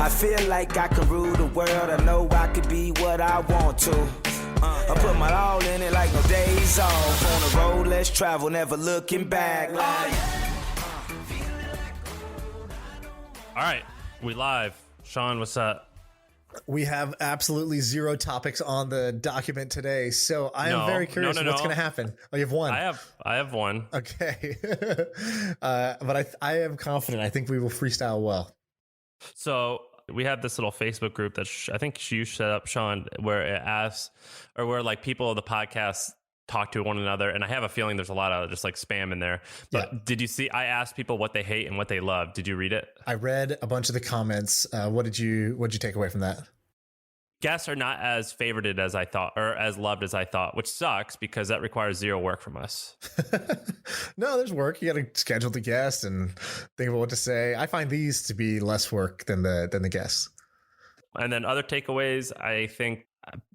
I feel like I can rule the world. I know I could be what I want to. I put my all in it like no days off. On the road, let's travel, never looking back. All right, we live. Sean, what's up? We have absolutely zero topics on the document today, so I am very curious what's going to happen. Oh, you have one. I have one. Okay, but I am confident. I think we will freestyle well. So we have this little Facebook group that I think you set up, Sean, where it asks, or where like people of the podcast talk to one another, and I have a feeling there's a lot of just like spam in there. But Did you see? I asked people what they hate and what they love. Did you read it? I read a bunch of the comments. What did you take away from that? Guests are not as favorited as I thought, or as loved as I thought, which sucks because that requires zero work from us. No, there's work. You got to schedule the guest and think about what to say. I find these to be less work than the guests. And then other takeaways, I think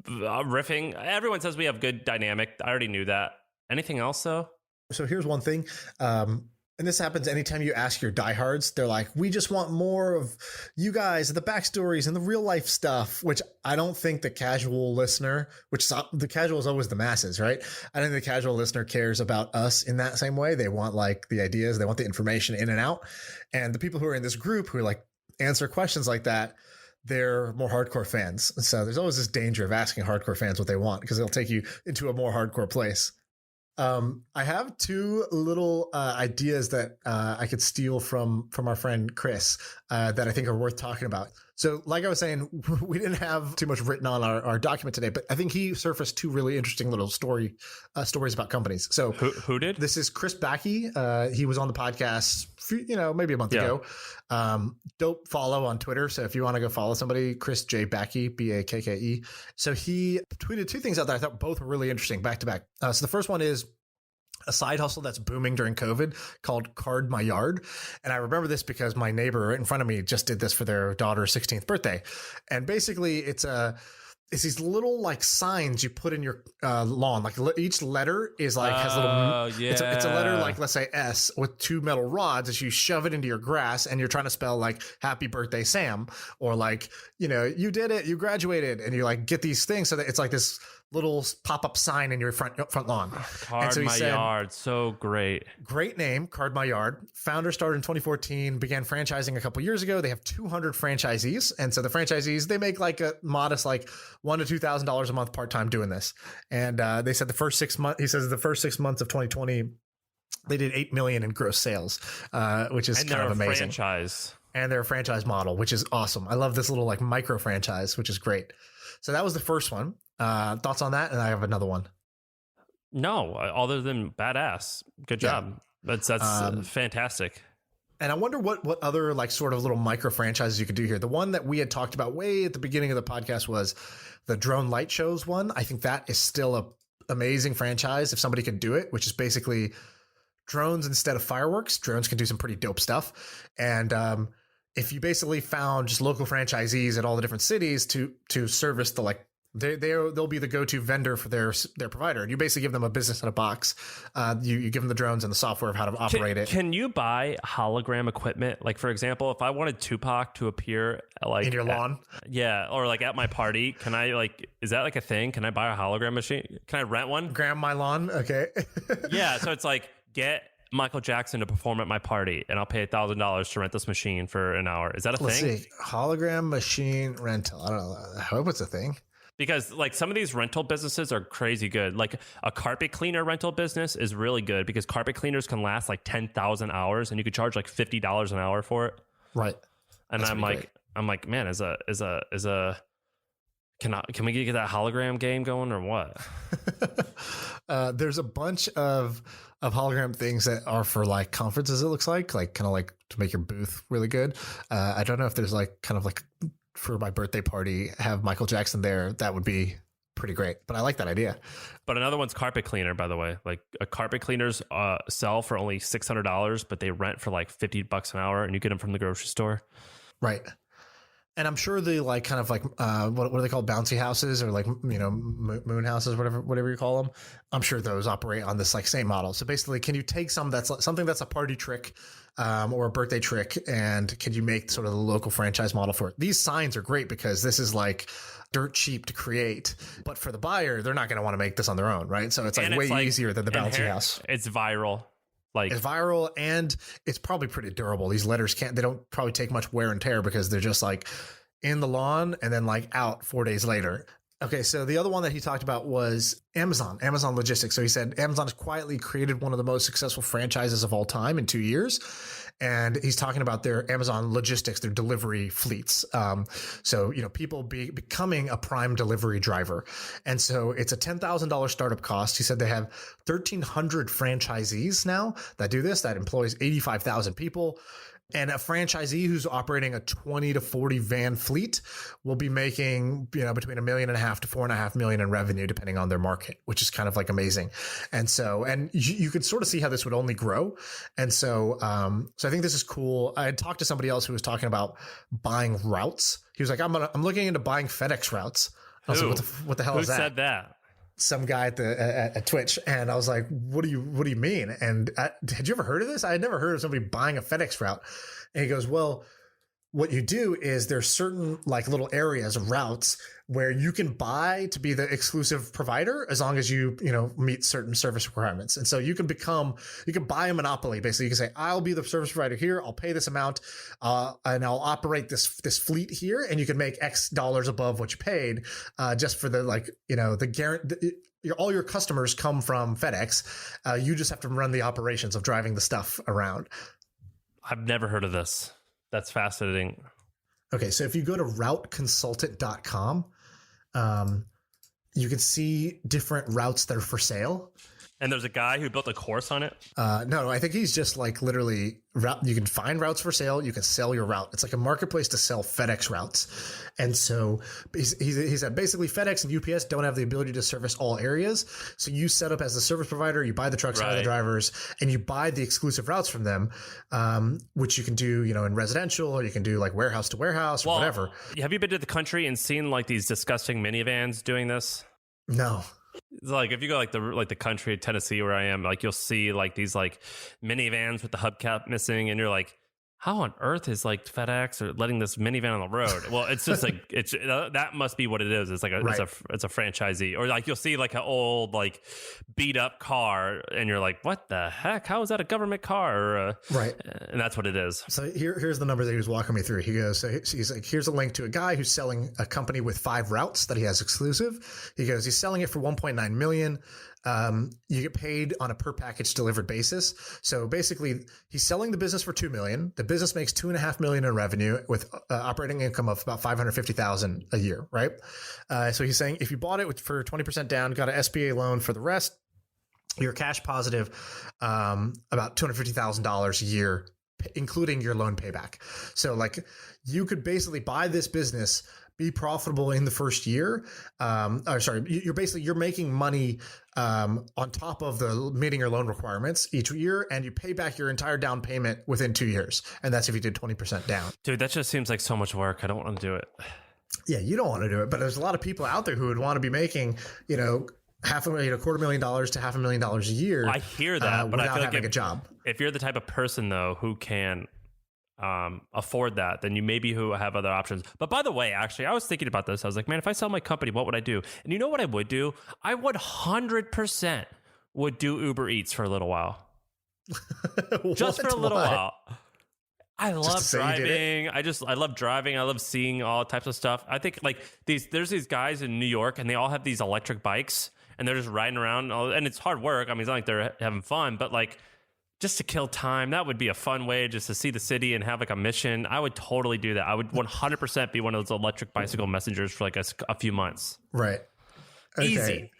riffing. Everyone says we have good dynamic. I already knew that. Anything else though? So here's one thing. And this happens anytime you ask your diehards. They're like, we just want more of you guys, the backstories and the real life stuff, which I don't think the casual listener, the casual is always the masses, right? I don't think the casual listener cares about us in that same way. They want like the ideas, they want the information in and out. And the people who are in this group who like answer questions like that, they're more hardcore fans. So there's always this danger of asking hardcore fans what they want because it'll take you into a more hardcore place. I have two little ideas that I could steal from our friend Chris that I think are worth talking about. So like I was saying, we didn't have too much written on our document today, but I think he surfaced two really interesting little stories about companies. So who did? This is Chris Bakke. He was on the podcast, maybe a month ago. Dope follow on Twitter. So if you want to go follow somebody, Chris J. Bakke, Bakke. So he tweeted two things out that I thought both were really interesting back to back. So the first one is a side hustle that's booming during COVID called Card My Yard. And I remember this because my neighbor right in front of me just did this for their daughter's 16th birthday. And basically it's these little like signs you put in your lawn. Like each letter is like has little. It's a letter like, let's say S with two metal rods as you shove it into your grass and you're trying to spell like happy birthday Sam, or like, you did it, you graduated, and you like get these things so that it's like this little pop-up sign in your front lawn. Card My Yard, so great name. Card My Yard. Founder started in 2014, began franchising a couple years ago. They have 200 franchisees, and so the franchisees, they make like a modest like $1,000 to $2,000 a month part-time doing this. And they said the first 6 months, he says the first 6 months of 2020 they did $8 million in gross sales, which is kind of amazing. And they're a franchise model, which is awesome. I love this little like micro franchise, which is great. So that was the first one. Thoughts on that? And I have another one. No, other than badass. Good job. Yeah. That's fantastic. And I wonder what other like sort of little micro franchises you could do here. The one that we had talked about way at the beginning of the podcast was the drone light shows one. I think that is still a amazing franchise if somebody could do it, which is basically drones instead of fireworks. Drones can do some pretty dope stuff. And if you basically found just local franchisees at all the different cities to service the like, they'll be the go-to vendor for their provider, and you basically give them a business in a box. You give them the drones and the software of how to operate it. Can you buy hologram equipment? Like, for example, if I wanted Tupac to appear like in your lawn, or like at my party, can I like? Is that like a thing? Can I buy a hologram machine? Can I rent one? Grab my lawn, okay? Yeah, so it's like get Michael Jackson to perform at my party, and I'll pay $1,000 to rent this machine for an hour. Is that a thing? Let's see. Hologram machine rental. I don't know. I hope it's a thing. Because like some of these rental businesses are crazy good. Like a carpet cleaner rental business is really good because carpet cleaners can last like 10,000 hours and you could charge like $50 an hour for it. Right. And I'm like, man, can we get that hologram game going or what? There's a bunch of hologram things that are for like conferences. It looks like kind of like to make your booth really good. I don't know if there's like kind of like for my birthday party, have Michael Jackson there. That would be pretty great. But I like that idea. But another one's carpet cleaner, by the way. Like carpet cleaners sell for only $600, but they rent for like $50 an hour, and you get them from the grocery store. Right. And I'm sure the like kind of like what are they called, bouncy houses or like moon houses, whatever you call them. I'm sure those operate on this like same model. So basically, can you take something that's a party trick or a birthday trick, and can you make sort of the local franchise model for it? These signs are great because this is like dirt cheap to create, but for the buyer, they're not going to want to make this on their own, right? So it's like way easier than the bouncy house. It's viral. Like it's viral, and it's probably pretty durable. These letters they don't probably take much wear and tear because they're just like in the lawn and then like out 4 days later. Okay, so the other one that he talked about was Amazon Logistics. So he said Amazon has quietly created one of the most successful franchises of all time in 2 years. And he's talking about their Amazon Logistics, their delivery fleets. So, people becoming a prime delivery driver. And so it's a $10,000 startup cost. He said they have 1,300 franchisees now that do this, that employs 85,000 people. And a franchisee who's operating a 20 to 40 van fleet will be making, between $1.5 million to $4.5 million in revenue, depending on their market, which is kind of like amazing. And so, and you could sort of see how this would only grow. And so, so I think this is cool. I had talked to somebody else who was talking about buying routes. He was like, I'm looking into buying FedEx routes. I was like, what the hell is that? Who said that? Some guy at Twitch, and I was like, what do you mean? And had you ever heard of this? I had never heard of somebody buying a FedEx route. And he goes, well, what you do is there's certain like little areas of routes where you can buy to be the exclusive provider as long as you meet certain service requirements. And so you can buy a monopoly. Basically, you can say, I'll be the service provider here. I'll pay this amount, and I'll operate this fleet here. And you can make X dollars above what you paid, just for the the guarantee. All your customers come from FedEx. You just have to run the operations of driving the stuff around. I've never heard of this. That's fascinating. Okay, so if you go to routeconsultant.com, you can see different routes that are for sale. And there's a guy who built a course on it? No, I think he's just like literally you can find routes for sale. You can sell your route. It's like a marketplace to sell FedEx routes. And so he said basically FedEx and UPS don't have the ability to service all areas. So you set up as the service provider, you buy the trucks, hire the drivers, and you buy the exclusive routes from them, which you can do, in residential, or you can do like warehouse to warehouse or whatever. Have you been to the country and seen like these disgusting minivans doing this? No. Like if you go like the country of Tennessee where I am, like you'll see like these like minivans with the hubcap missing, and you're like, how on earth is like FedEx or letting this minivan on the road? Well, it's just like that must be what it is. It's like it's a franchisee, or like you'll see like an old like beat up car, and you're like, what the heck? How is that a government car? Right, and that's what it is. So here's the number that he was walking me through. He goes, so he's like, here's a link to a guy who's selling a company with 5 routes that he has exclusive. He goes, he's selling it for $1.9 million. You get paid on a per package delivered basis. So basically he's selling the business for $2 million. The business makes $2.5 million in revenue with operating income of about $550,000 a year. Right. So he's saying if you bought it for 20% down, got an SBA loan for the rest, you're cash positive, about $250,000 a year, including your loan payback. So like you could basically buy this business, be profitable in the first year. You're making money on top of the meeting your loan requirements each year, and you pay back your entire down payment within 2 years. And that's if you did 20% down. Dude, that just seems like so much work. I don't want to do it. Yeah, you don't want to do it, but there's a lot of people out there who would want to be making, $250,000 to $500,000 a year. I hear that, but I feel like having a job. If you're the type of person though who can afford that, then you maybe who have other options. But by the way, actually, I was thinking about this. I was like, man, if I sell my company, what would I do? And you know what I would do? I would 100% would do Uber Eats for a little while. Just for a little while. I love driving. I love driving. I love seeing all types of stuff. I think like there's these guys in New York, and they all have these electric bikes, and they're just riding around, and it's hard work. I mean, it's not like they're having fun, but like just to kill time, that would be a fun way just to see the city and have like a mission. I would totally do that. I would 100% be one of those electric bicycle messengers for like a few months. Right. Okay. Easy.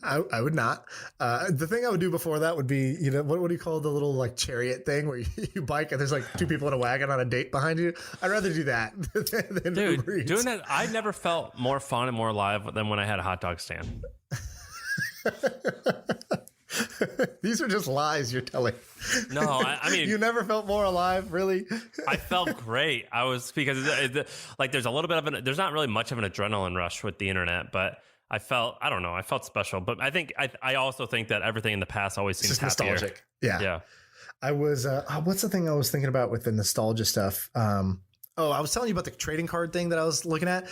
I would not. The thing I would do before that would be, what do you call the little like chariot thing where you bike and there's like 2 people in a wagon on a date behind you? I'd rather do that than Dude, Uber Eats. doing that, I never felt more fun and more alive than when I had a hot dog stand. These are just lies you're telling. No, I mean, you never felt more alive, really? I felt great. I was because like there's a little bit of there's not really much of an adrenaline rush with the internet, but I felt special. But I think I also think that everything in the past always seems It's happier. nostalgic. Yeah. Yeah. I was, what's the thing I was thinking about with the nostalgia stuff? I was telling you about the trading card thing that I was looking at.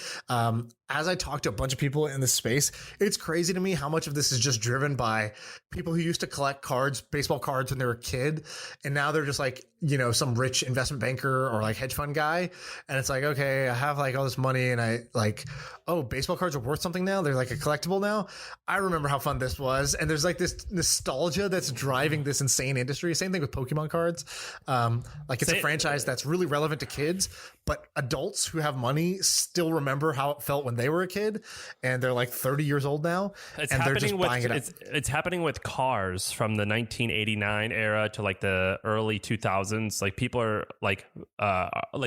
As I talked to a bunch of people in this space, it's crazy to me how much of this is just driven by people who used to collect cards, baseball cards when they were a kid. And now they're just like, some rich investment banker or like hedge fund guy. And it's like, okay, I have like all this money and I like, oh, baseball cards are worth something now. They're like a collectible now. I remember how fun this was. And there's like this nostalgia that's driving this insane industry. Same thing with Pokemon cards. Like it's a franchise that's really relevant to kids, but adults who have money still remember how it felt when they were a kid, and they're like 30 years old now, and they're just buying it up. It's happening with cars from the 1989 era to like the early 2000s. Like people are like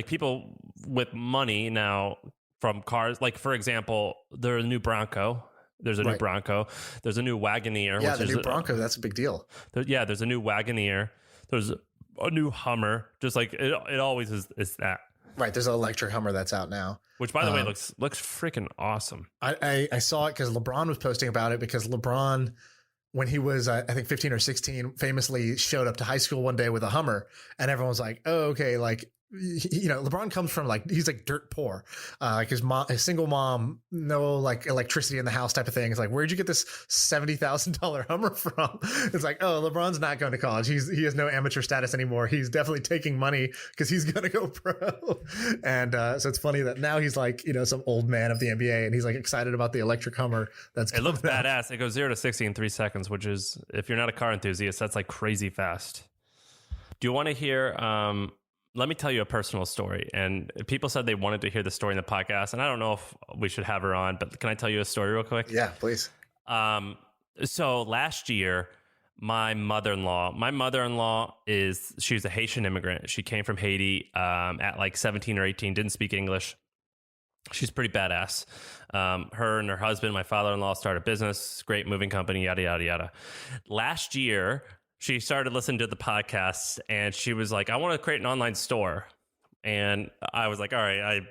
people with money now from cars. Like for example, there's a new Bronco. There's a new Bronco. There's a new Wagoneer. Yeah, the new Bronco. That's a big deal. There's a new Wagoneer. There's a new Hummer. Just like it always is that. Right, there's an electric Hummer that's out now. Which, by the way, looks freaking awesome. I saw it because LeBron was posting about it, because LeBron, when he was, I think 15 or 16, famously showed up to high school one day with a Hummer, and everyone was like, oh, okay, like, LeBron comes from like, he's like dirt poor, like his single mom, no like electricity in the house type of thing. It's like, where'd you get this $70,000 Hummer from? It's like, oh, LeBron's not going to college. He has no amateur status anymore. He's definitely taking money because he's going to go pro. And so it's funny that now he's like, some old man of the NBA, and he's like excited about the electric Hummer. It looks badass. It goes 0 to 60 in 3 seconds, which is, if you're not a car enthusiast, that's like crazy fast. Do you want to hear, let me tell you a personal story. And people said they wanted to hear the story in the podcast, and I don't know if we should have her on, but can I tell you a story real quick? Yeah, please. So last year, my mother-in-law she's a Haitian immigrant. She came from Haiti at like 17 or 18, didn't speak English. She's pretty badass. Her and her husband, my father-in-law, started a business, great moving company, yada, yada, yada. Last year, she started listening to the podcasts, and she was like, I want to create an online store. And I was like, all right,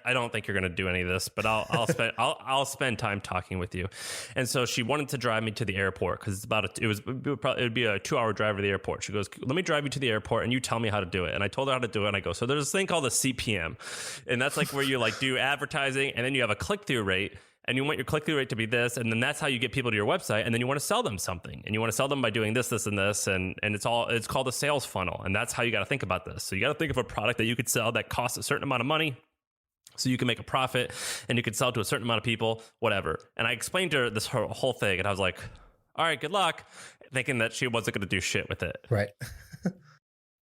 I don't think you're going to do any of this, but I'll spend time talking with you. And so she wanted to drive me to the airport, because it would be a 2-hour drive to the airport. She goes, let me drive you to the airport and you tell me how to do it. And I told her how to do it. And I go, so there's this thing called a CPM, and that's like where you like do advertising, and then you have a click-through rate. And you want your click-through rate to be this, and then that's how you get people to your website. And then you want to sell them something, and you want to sell them by doing this, this, and this, and it's called a sales funnel. And that's how you got to think about this. So you got to think of a product that you could sell that costs a certain amount of money, so you can make a profit, and you can sell to a certain amount of people, whatever. And I explained to her this whole thing, and I was like, all right, good luck, thinking that she wasn't going to do shit with it. Right.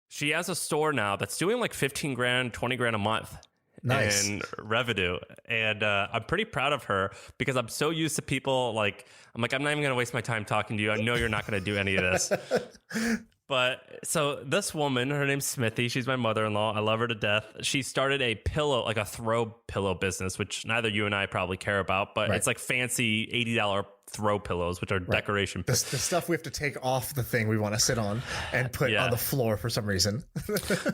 She has a store now that's doing like 15 grand, 20 grand a month. Nice. And revenue. And I'm pretty proud of her, because I'm so used to people like, I'm not even going to waste my time talking to you. I know you're not going to do any of this. But so this woman, her name's Smithy. She's my mother-in-law. I love her to death. She started a pillow, like a throw pillow business, which neither you and I probably care about, but it's like fancy $80 throw pillows, which are decoration. The stuff we have to take off the thing we want to sit on and put on the floor for some reason.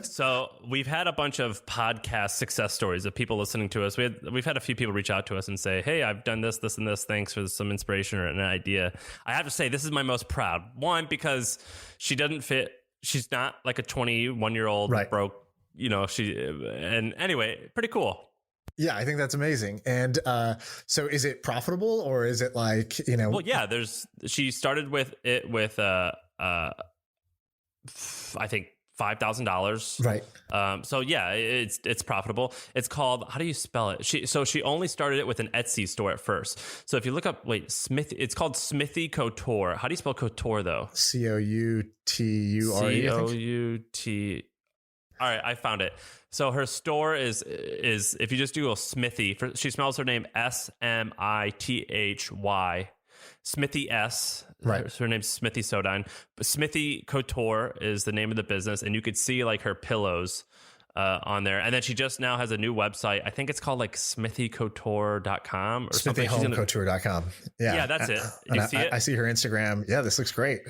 So we've had a bunch of podcast success stories of people listening to us. We've had a few people reach out to us and say, hey, I've done this, this, and this. Thanks for some inspiration or an idea. I have to say, this is my most proud one, because she doesn't fit. She's not like a 21-year-old broke, and anyway, pretty cool. Yeah, I think that's amazing. And so is it profitable, or is it like, Well, yeah, she started with it with I think $5,000. Right. So yeah, it's profitable. It's called, how do you spell it? She only started it with an Etsy store at first. So if you look up, it's called Smithy Couture. How do you spell couture though? Couture. Cout. All right, I found it. So her store is if you just Google Smithy, she spells her name Smithy. Smithy S. Right. Her name's Smithy Sodine. But Smithy Couture is the name of the business, and you could see like her pillows on there. And then she just now has a new website. I think it's called like smithycouture.com or something. smithyhomecouture.com. Yeah, that's it. You see it? I see her Instagram. Yeah, this looks great.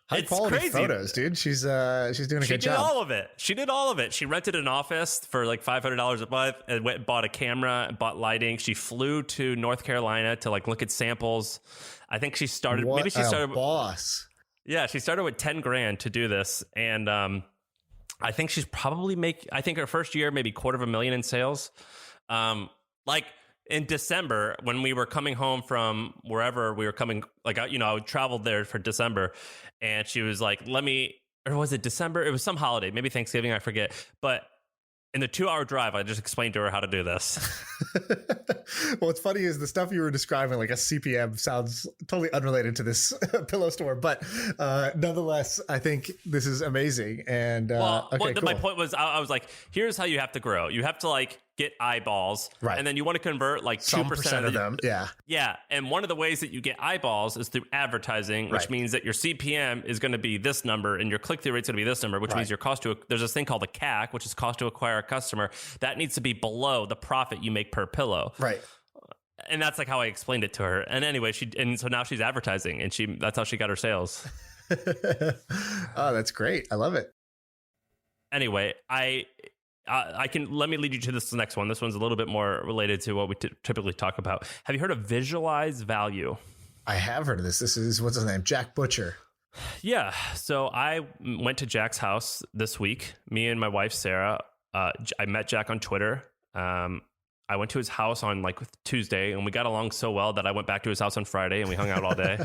High quality crazy. Photos, dude. She's doing a good job. She did all of it. She rented an office for like $500 a month and went and bought a camera and bought lighting. She flew to North Carolina to like look at samples. I think she started. What maybe she started. Boss. Yeah, she started with 10 grand to do this, and I think she's probably I think her first year maybe $250,000 in sales. Like in December when we were coming home from wherever we were coming, like I traveled there for December, and she was like, or was it December? It was some holiday, maybe Thanksgiving, I forget, but. In the 2-hour drive, I just explained to her how to do this. Well, what's funny is the stuff you were describing, like a CPM, sounds totally unrelated to this pillow store. But nonetheless, I think this is amazing. And cool. My point was, I was like, here's how you have to grow. You have to like get eyeballs, right? And then you want to convert like 2% of them. Yeah. And one of the ways that you get eyeballs is through advertising, which means that your CPM is going to be this number and your click-through rate is going to be this number, which means your there's this thing called a CAC, which is cost to acquire a customer. That needs to be below the profit you make per pillow. Right. And that's like how I explained it to her. And anyway, so now she's advertising, and that's how she got her sales. Oh, that's great. I love it. Anyway, let me lead you to this next one. This one's a little bit more related to what we typically talk about. Have you heard of Visualize Value? I have heard of this. This is, what's his name? Jack Butcher. Yeah. So I went to Jack's house this week. Me and my wife, Sarah. I met Jack on Twitter. I went to his house on like Tuesday, and we got along so well that I went back to his house on Friday, and we hung out all day.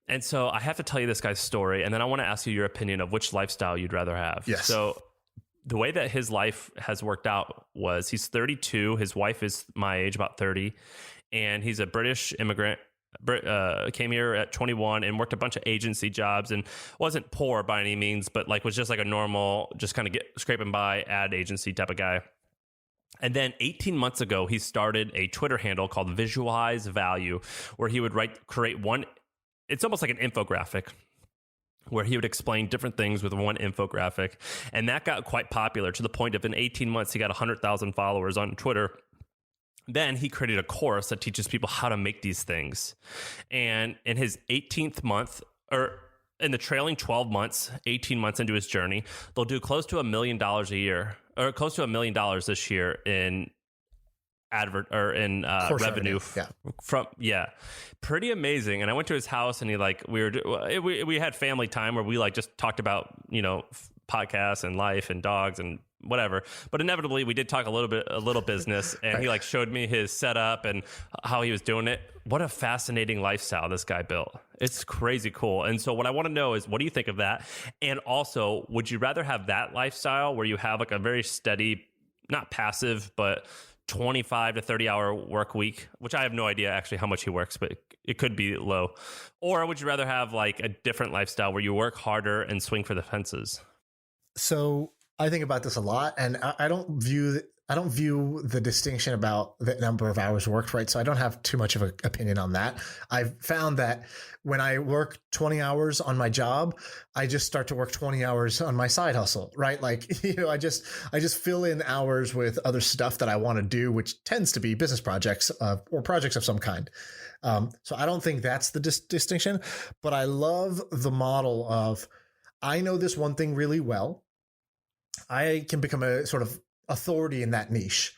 And so I have to tell you this guy's story, and then I want to ask you your opinion of which lifestyle you'd rather have. Yes. So the way that his life has worked out was he's 32. His wife is my age, about 30. And he's a British immigrant, came here at 21 and worked a bunch of agency jobs and wasn't poor by any means, but like was just like a normal, just kind of scraping by ad agency type of guy. And then 18 months ago, he started a Twitter handle called Visualize Value, where he would create one, it's almost like an infographic, where he would explain different things with one infographic. And that got quite popular to the point of in 18 months, he got 100,000 followers on Twitter. Then he created a course that teaches people how to make these things. And in his 18th month, or in the trailing 12 months, 18 months into his journey, they'll do close to $1 million a year, or close to $1 million this year in revenue. Pretty amazing. And I went to his house, and we had family time where we like just talked about podcasts and life and dogs and whatever, but inevitably we did talk a little business, and he like showed me his setup and how he was doing it. What a fascinating lifestyle this guy built. It's crazy cool. And so what I want to know is, what do you think of that? And also, would you rather have that lifestyle where you have like a very steady, not passive, but 25 to 30 hour work week, which I have no idea actually how much he works, but it could be low? Or would you rather have like a different lifestyle where you work harder and swing for the fences? So I think about this a lot, and I don't view the distinction about the number of hours worked, right? So I don't have too much of an opinion on that. I've found that when I work 20 hours on my job, I just start to work 20 hours on my side hustle, right? Like, I just fill in hours with other stuff that I want to do, which tends to be business projects or projects of some kind. So I don't think that's the distinction, but I love the model of, I know this one thing really well. I can become a sort of authority in that niche.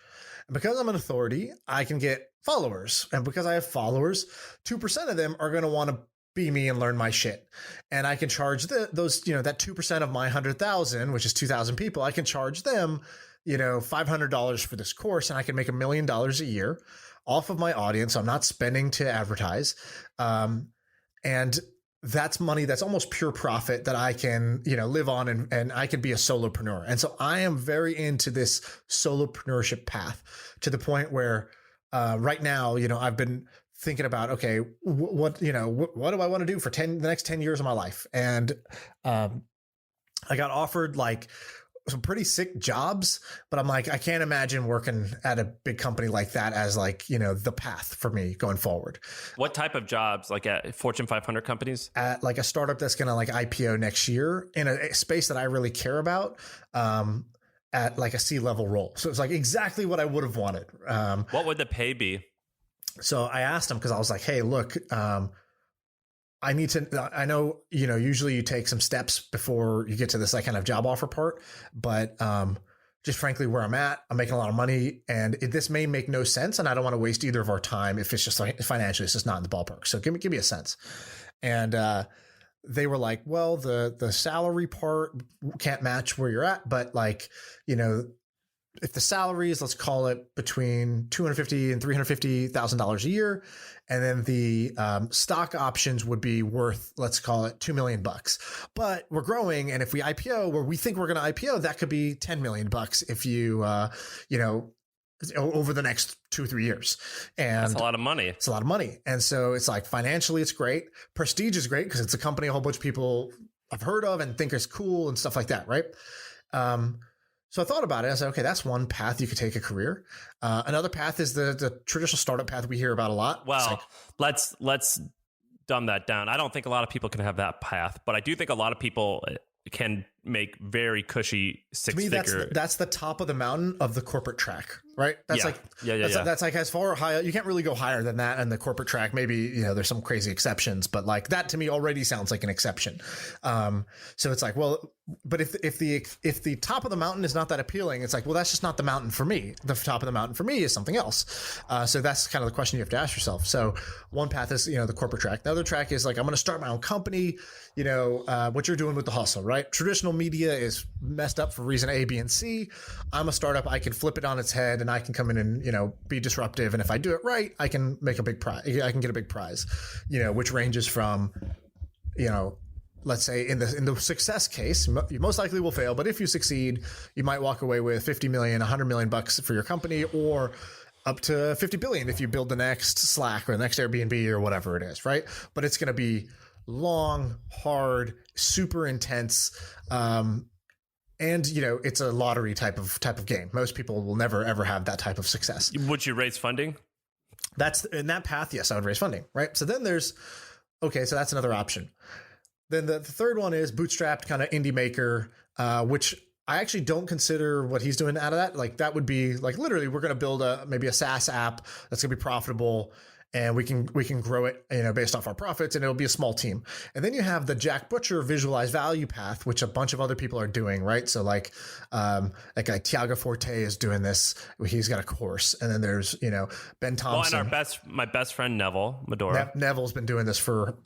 And because I'm an authority, I can get followers. And because I have followers, 2% of them are going to want to be me and learn my shit. And I can charge those, that 2% of my 100,000, which is 2,000 people, I can charge them, $500 for this course, and I can make $1 million a year off of my audience. I'm not spending to advertise. And that's money that's almost pure profit that I can, live on, and I can be a solopreneur. And so I am very into this solopreneurship path, to the point where right now, I've been thinking about, okay, what do I want to do for the next 10 years of my life? And I got offered like some pretty sick jobs, but I'm like, I can't imagine working at a big company like that as like, the path for me going forward. What type of jobs? Like at Fortune 500 companies? At like a startup that's going to like IPO next year in a space that I really care about. at like a C-level role. So it's like exactly what I would have wanted. What would the pay be? So I asked him because I was like, hey, look, I need to, I know, usually you take some steps before you get to this like kind of job offer part, but just frankly where I'm at, I'm making a lot of money and this may make no sense. And I don't want to waste either of our time if it's just like financially, it's just not in the ballpark. So give me a sense. And they were like, well, the salary part can't match where you're at, but like, if the salary is, let's call it between $250,000 and $350,000 a year, and then the stock options would be worth, let's call it $2 million. But we're growing, and if we IPO, where we think we're going to IPO, that could be $10 million if you, over the next 2 or 3 years. And that's a lot of money. It's a lot of money. And so it's like financially, it's great. Prestige is great because it's a company a whole bunch of people have heard of and think is cool and stuff like that, right? So I thought about it. I said, okay, that's one path you could take a career. Another path is the traditional startup path we hear about a lot. Well, let's dumb that down. I don't think a lot of people can have that path, but I do think a lot of people can make very cushy six-figure. To me, that's the top of the mountain of the corporate track, right? That's that's like as far high. You can't really go higher than that in the corporate track. Maybe there's some crazy exceptions, but like that to me already sounds like an exception. So it's like, well, but if the top of the mountain is not that appealing, it's like, well, that's just not the mountain for me. The top of the mountain for me is something else. So that's kind of the question you have to ask yourself. So one path is the corporate track. The other track is like, I'm going to start my own company. What you're doing with the hustle, right? Traditional media is messed up for reason A, B, and C. I'm a startup. I can flip it on its head and I can come in and, be disruptive. And if I do it right, I can make a big prize. I can get a big prize, which ranges from, let's say in the success case, you most likely will fail, but if you succeed, you might walk away with 50 million, 100 million bucks for your company, or up to 50 billion if you build the next Slack or the next Airbnb or whatever it is, right? But it's going to be long, hard, super intense. And it's a lottery type of game. Most people will never ever have that type of success. Would you raise funding? That's in that path. Yes, I would raise funding. Right. So then so that's another option. Then the third one is bootstrapped kind of indie maker, which I actually don't consider what he's doing out of that. Like that would be like literally we're going to build maybe a SaaS app that's going to be profitable. And we can grow it, based off our profits, and it'll be a small team. And then you have the Jack Butcher visualized value path, which a bunch of other people are doing, right? So like Tiago Forte is doing this. He's got a course, and then there's Ben Thompson. Well, and my best friend Neville Medora. Neville's been doing this for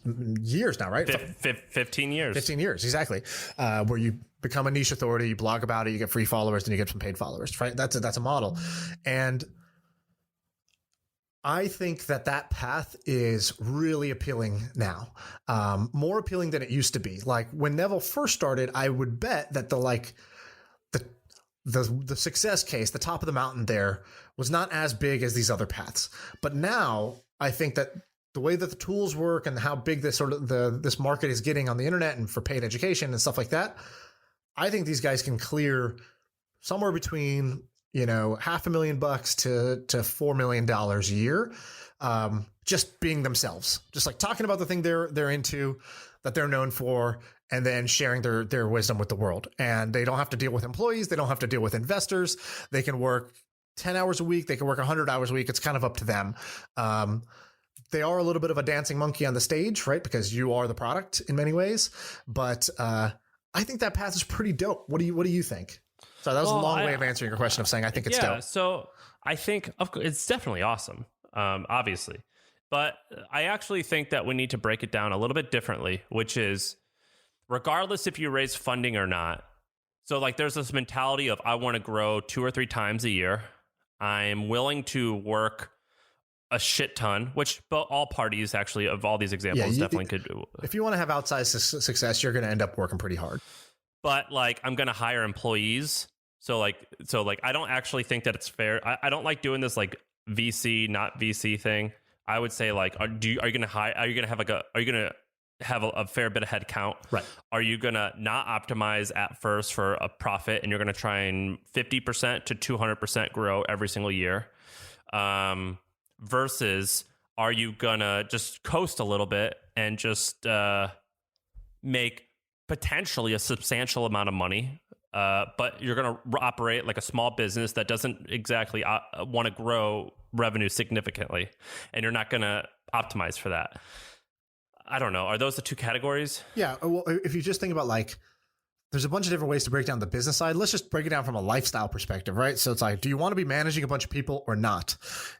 years now, right? 15 years. 15 years, exactly. Where you become a niche authority, you blog about it, you get free followers, and you get some paid followers, right? That's a model, and I think that path is really appealing now, more appealing than it used to be. Like when Neville first started, I would bet that the success case, the top of the mountain there, was not as big as these other paths. But now I think that the way that the tools work and how big this this market is getting on the internet and for paid education and stuff like that, I think these guys can clear somewhere between $500,000 to $4 million a year, just being themselves, just like talking about the thing they're into, that they're known for, and then sharing their wisdom with the world. And they don't have to deal with employees. They don't have to deal with investors. They can work 10 hours a week. They can work 100 hours a week. It's kind of up to them. They are a little bit of a dancing monkey on the stage, right? Because you are the product in many ways. But I think that path is pretty dope. What do you think? So that was a long way of answering your question of saying I think it's dope. So I think it's definitely awesome, obviously. But I actually think that we need to break it down a little bit differently, which is regardless if you raise funding or not. So like there's this mentality of I want to grow 2 or 3 times a year. I'm willing to work a shit ton, which all parties actually of all these examples definitely could do. If you want to have outsized success, you're going to end up working pretty hard. But like, I'm going to hire employees. So like, I don't actually think that it's fair. I don't like doing this like VC, not VC thing. I would say like, are you going to have a fair bit of head count? Right. Are you going to not optimize at first for a profit and you're going to try and 50% to 200% grow every single year? Versus are you going to just coast a little bit and just make potentially a substantial amount of money but you're going to operate like a small business that doesn't exactly want to grow revenue significantly, and you're not going to optimize for that. I don't know. Are those the two categories? Yeah. Well, if you just think about like, there's a bunch of different ways to break down the business side. Let's just break it down from a lifestyle perspective, right? So it's like, do you want to be managing a bunch of people or not?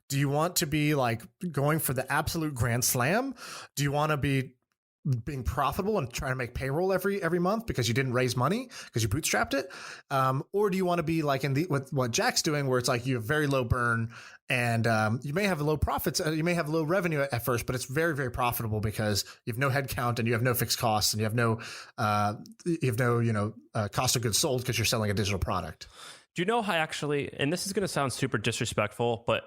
Do you want to be like going for the absolute grand slam? Do you want to be being profitable and trying to make payroll every month because you didn't raise money because you bootstrapped it? Or do you want to be like with what Jack's doing, where it's like you have very low burn and you may have low profits, you may have low revenue at first, but it's very, very profitable because you have no headcount and you have no fixed costs and you have no cost of goods sold because you're selling a digital product. Do you know how actually, and this is going to sound super disrespectful, but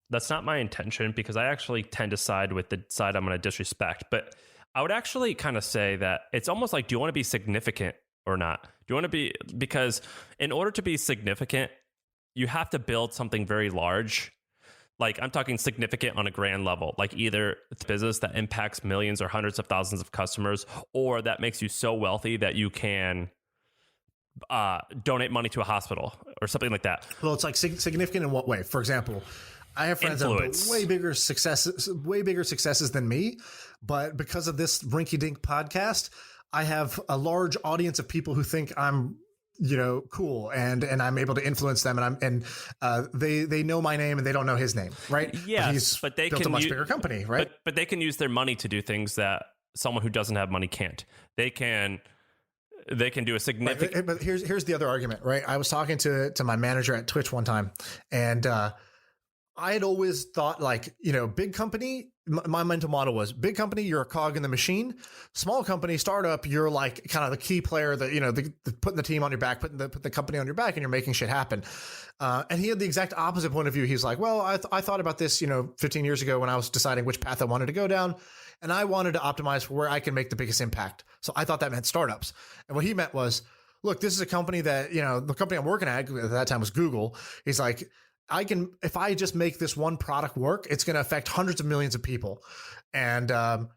that's not my intention, because I actually tend to side with the side I'm going to disrespect. But I would actually kind of say that it's almost like, do you want to be significant or not? Do you want to be, because in order to be significant, you have to build something very large. Like, I'm talking significant on a grand level, like either it's business that impacts millions or hundreds of thousands of customers, or that makes you so wealthy that you can donate money to a hospital or something like that. Well, it's like significant in what way? For example, I have friends that have way bigger successes than me, but because of this Rinky Dink podcast, I have a large audience of people who think I'm, cool, and I'm able to influence them, and they know my name and they don't know his name, right? Yes, but they built can a much bigger company, right? But they can use their money to do things that someone who doesn't have money can't. They can do a significant. Right, but here's the other argument, right? I was talking to my manager at Twitch one time, and I had always thought, like, big company, my mental model was big company, you're a cog in the machine. Small company, startup, you're like kind of the key player that, the putting the team on your back, putting the company on your back, and you're making shit happen. And he had the exact opposite point of view. He's like, well, I thought about this, 15 years ago when I was deciding which path I wanted to go down. And I wanted to optimize for where I can make the biggest impact. So I thought that meant startups. And what he meant was, look, this is a company that, the company I'm working at that time was Google. He's like, if I just make this one product work, it's going to affect hundreds of millions of people. And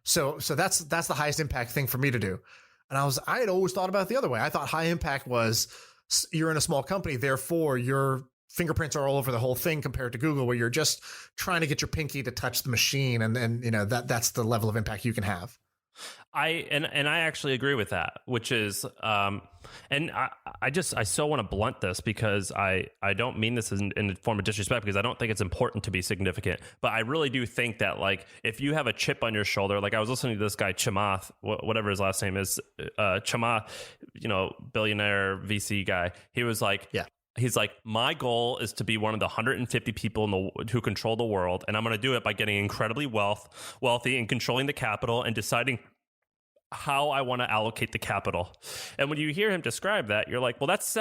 so that's the highest impact thing for me to do. And I had always thought about it the other way. I thought high impact was you're in a small company, therefore your fingerprints are all over the whole thing, compared to Google, where you're just trying to get your pinky to touch the machine. And that's the level of impact you can have. I actually agree with that, which is, and I so want to blunt this, because I don't mean this in a form of disrespect, because I don't think it's important to be significant, but I really do think that, like, if you have a chip on your shoulder, like I was listening to this guy, Chamath, whatever his last name is, Chamath, billionaire VC guy. He was like, yeah. He's like, my goal is to be one of the 150 people who control the world, and I'm going to do it by getting incredibly wealthy and controlling the capital and deciding how I want to allocate the capital. And when you hear him describe that, you're like, well, that's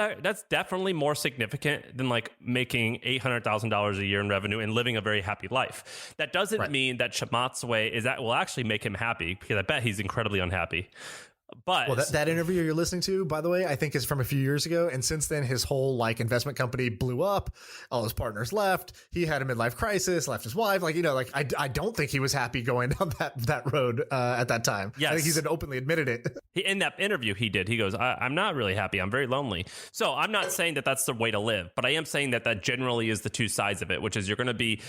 definitely more significant than like making $800,000 a year in revenue and living a very happy life. That doesn't mean that Chamath's way will actually make him happy, because I bet he's incredibly unhappy. But that interview you're listening to, by the way, I think is from a few years ago. And since then, his whole investment company blew up. All his partners left. He had a midlife crisis, left his wife. I don't think he was happy going down that road at that time. Yes. I think he's openly admitted it. In that interview he did, he goes, I'm not really happy. I'm very lonely. So I'm not saying that that's the way to live, but I am saying that generally is the two sides of it, which is you're going to be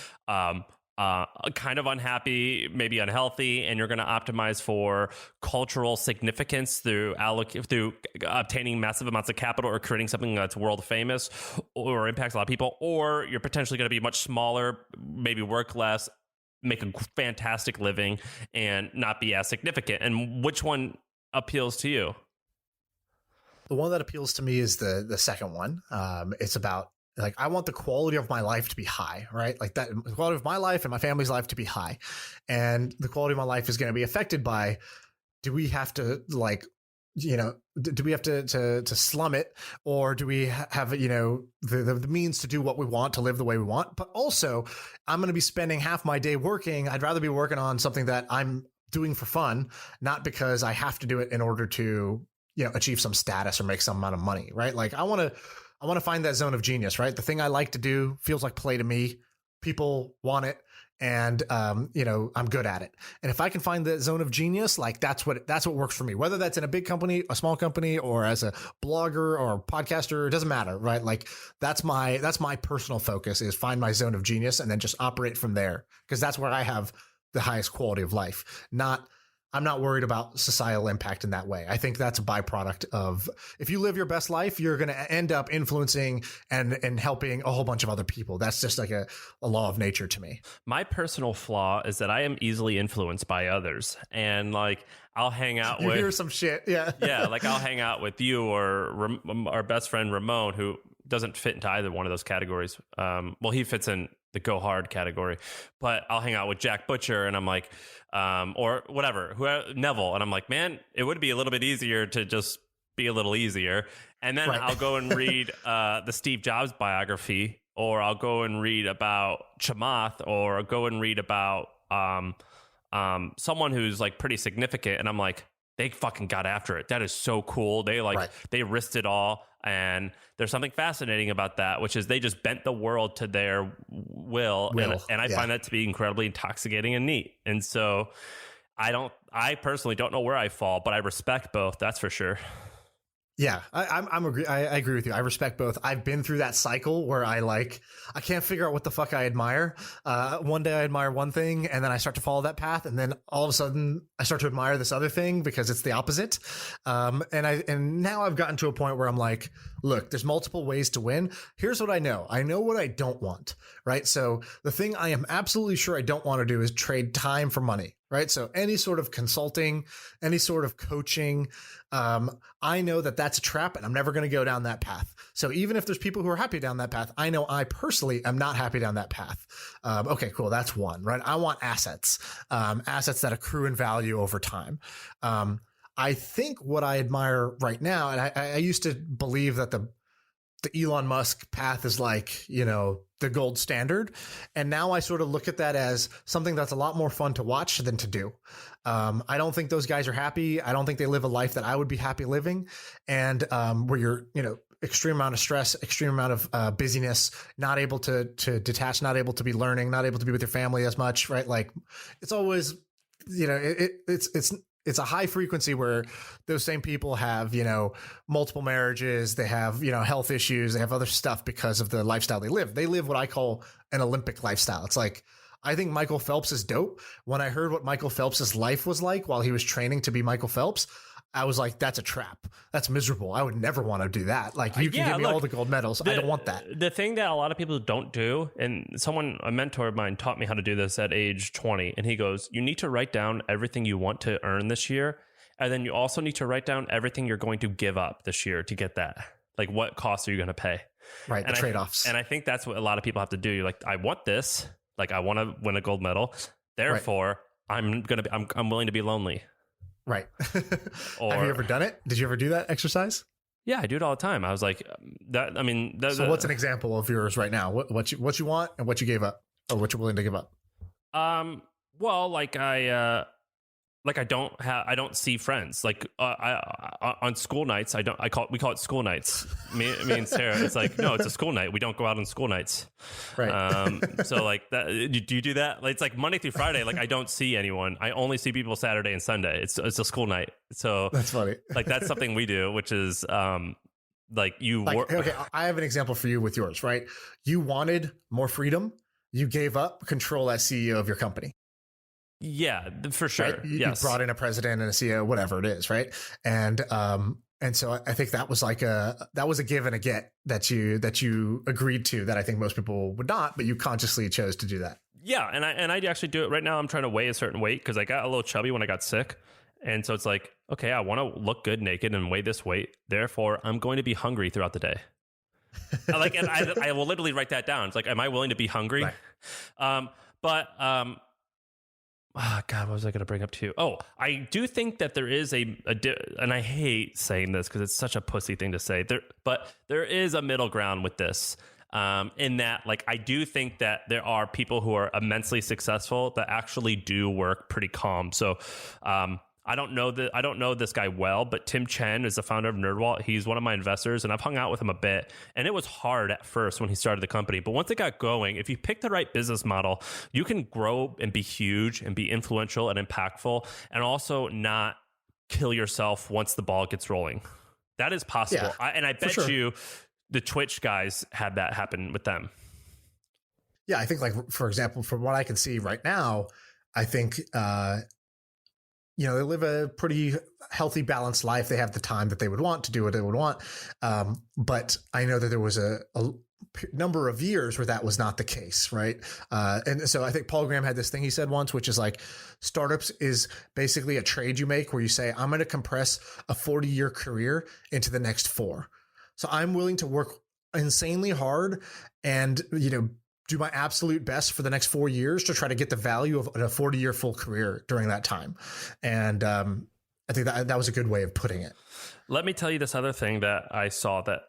kind of unhappy, maybe unhealthy, and you're going to optimize for cultural significance through obtaining massive amounts of capital or creating something that's world famous or impacts a lot of people, or you're potentially going to be much smaller, maybe work less, make a fantastic living, and not be as significant. And which one appeals to you? The one that appeals to me is the second one. It's about, I want the quality of my life to be high, right? Like that, the quality of my life and my family's life to be high. And the quality of my life is going to be affected by, do we have to do we have to slum it, or do we have, the means to do what we want, to live the way we want? But also, I'm going to be spending half my day working. I'd rather be working on something that I'm doing for fun, not because I have to do it in order to, achieve some status or make some amount of money, right? Like I want to find that zone of genius, right? The thing I like to do feels like play to me. People want it. and I'm good at it. And if I can find the zone of genius, like that's what works for me, whether that's in a big company, a small company, or as a blogger or a podcaster, it doesn't matter, right? Like that's my personal focus, is find my zone of genius and then just operate from there, because that's where I have the highest quality of life. I'm not worried about societal impact in that way. I think that's a byproduct of, if you live your best life, you're going to end up influencing and helping a whole bunch of other people. That's just like a law of nature to me. My personal flaw is that I am easily influenced by others, and like I'll hang out you with hear some shit. Yeah. Yeah. Like I'll hang out with you or our best friend Ramon, who doesn't fit into either one of those categories. Well, he fits in the go hard category, but I'll hang out with Jack Butcher and I'm like, or whatever, Neville. And I'm like, man, it would be a little bit easier to just be a little easier. And then I'll go and read the Steve Jobs biography, or I'll go and read about Chamath, or I'll go and read about someone who's like pretty significant. And I'm like, they fucking got after it. That is so cool. They they risked it all. And there's something fascinating about that, which is they just bent the world to their will. And I find that to be incredibly intoxicating and neat. And so I personally don't know where I fall, but I respect both. That's for sure. Yeah, I agree with you. I respect both. I've been through that cycle where I can't figure out what the fuck I admire. One day I admire one thing, and then I start to follow that path, and then all of a sudden I start to admire this other thing because it's the opposite. And now I've gotten to a point where I'm like, look, there's multiple ways to win. Here's what I know. I know what I don't want, right? So the thing I am absolutely sure I don't want to do is trade time for money. Right. So any sort of consulting, any sort of coaching, I know that that's a trap, and I'm never going to go down that path. So even if there's people who are happy down that path, I know I personally am not happy down that path. Okay, cool. That's one, right? I want assets, assets that accrue in value over time. I think what I admire right now, and I used to believe that the Elon Musk path is like, the gold standard. And now I sort of look at that as something that's a lot more fun to watch than to do. I don't think those guys are happy. I don't think they live a life that I would be happy living. And where you're, extreme amount of stress, extreme amount of busyness, not able to detach, not able to be learning, not able to be with your family as much, right? Like it's always, it's a high frequency where those same people have, multiple marriages, they have, health issues, they have other stuff because of the lifestyle they live. They live what I call an Olympic lifestyle. It's like, I think Michael Phelps is dope. When I heard what Michael Phelps's life was like while he was training to be Michael Phelps, I was like, that's a trap. That's miserable. I would never want to do that. Like you can give me all the gold medals. I don't want that. The thing that a lot of people don't do, and a mentor of mine taught me how to do this at age 20. And he goes, you need to write down everything you want to earn this year. And then you also need to write down everything you're going to give up this year to get that. Like what costs are you going to pay? Right. And the trade-offs. And I think that's what a lot of people have to do. You're like, I want this. Like I want to win a gold medal. Therefore, I'm willing to be lonely. Right. Have you ever done it? Did you ever do that exercise? Yeah, I do it all the time. I was like, that. I mean, so what's an example of yours right now? What you want and what you gave up, or what you're willing to give up? Well, I don't see friends. Like on school nights, we call it school nights. Me and Sarah, it's like, no, it's a school night. We don't go out on school nights. Right. So like that, do you do that? Like, it's like Monday through Friday. Like I don't see anyone. I only see people Saturday and Sunday. It's a school night. So that's funny. Like that's something we do, which is, okay, I have an example for you with yours, right? You wanted more freedom. You gave up control as CEO of your company. Yeah, for sure. Right? You Yes. brought in a president and a CEO, whatever it is, right? And so I think that was a give and a get that you agreed to, that I think most people would not, but you consciously chose to do that. Yeah, and I actually do it right now. I'm trying to weigh a certain weight because I got a little chubby when I got sick, and so it's like, okay, I want to look good naked and weigh this weight. Therefore, I'm going to be hungry throughout the day. I will literally write that down. It's like, am I willing to be hungry? Right. Oh, God, what was I going to bring up to you? Oh, I do think that there is and I hate saying this because it's such a pussy thing to say, but there is a middle ground with this, in that, like, I do think that there are people who are immensely successful that actually do work pretty calm. So I don't know this guy well, but Tim Chen is the founder of NerdWallet. He's one of my investors, and I've hung out with him a bit. And it was hard at first when he started the company, but once it got going, if you pick the right business model, you can grow and be huge and be influential and impactful, and also not kill yourself once the ball gets rolling. That is possible. Yeah, I bet you the Twitch guys had that happen with them. Yeah, I think, like, for example, from what I can see right now, I think, they live a pretty healthy, balanced life. They have the time that they would want to do what they would want. But I know that there was a number of years where that was not the case, right? And so I think Paul Graham had this thing he said once, which is like, startups is basically a trade you make where you say, I'm going to compress a 40-year career into the next 4. So I'm willing to work insanely hard and, do my absolute best for the next 4 years to try to get the value of a 40-year full career during that time. And I think that was a good way of putting it. Let me tell you this other thing that I saw that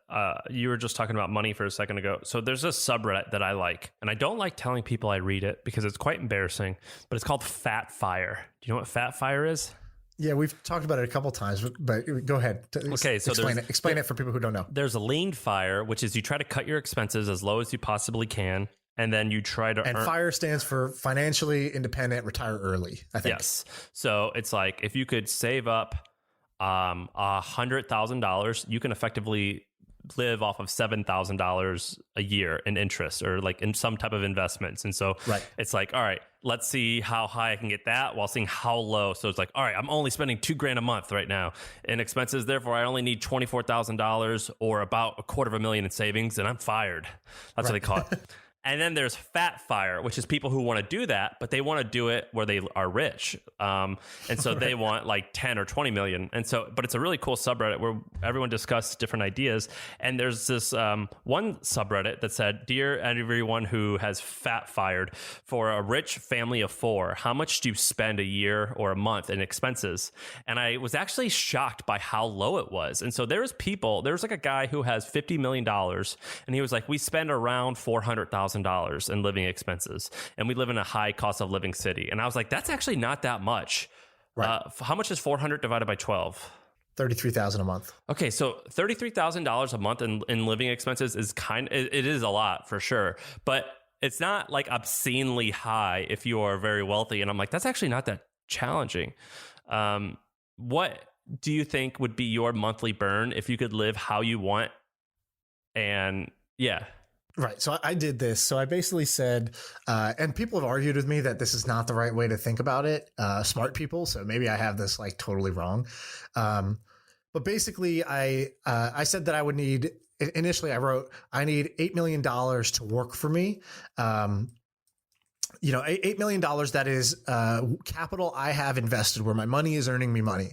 you were just talking about money for a second ago. So there's a subreddit that I like, and I don't like telling people I read it because it's quite embarrassing, but it's called Fat Fire. Do you know what Fat Fire is? Yeah, we've talked about it a couple of times, but go ahead. Okay, so explain it for people who don't know. There's a lean fire, which is you try to cut your expenses as low as you possibly can, and then you try to And FIRE stands for financially independent, retire early, I think. Yes. So it's like if you could save up $100,000, you can effectively live off of $7,000 a year in interest or like in some type of investments. And so It's like, all right, let's see how high I can get that while seeing how low. So it's like, all right, I'm only spending $2,000 a month right now in expenses. Therefore, I only need $24,000 or about $250,000 in savings, and I'm fired. That's what they call it. And then there's Fat Fire, which is people who want to do that, but they want to do it where they are rich. And so they want like 10 or 20 million. And so, but it's a really cool subreddit where everyone discusses different ideas. And there's this one subreddit that said, "Dear everyone who has fat fired, for a rich family of 4, how much do you spend a year or a month in expenses?" And I was actually shocked by how low it was. And so there's like a guy who has $50 million, and he was like, we spend around $400,000 in living expenses, and we live in a high cost of living city. And I was like, that's actually not that much. Right. How much is 400 divided by 12? $33,000 a month. Okay, so $33,000 a month in living expenses is it is a lot for sure, but it's not like obscenely high if you are very wealthy. And I'm like, that's actually not that challenging. What do you think would be your monthly burn if you could live how you want? And yeah. Right. So I did this. So I basically said, and people have argued with me that this is not the right way to think about it. Smart people. So maybe I have this like totally wrong. But basically I said that I would need, initially I wrote, I need $8 million to work for me. $8 million, that is capital I have invested where my money is earning me money.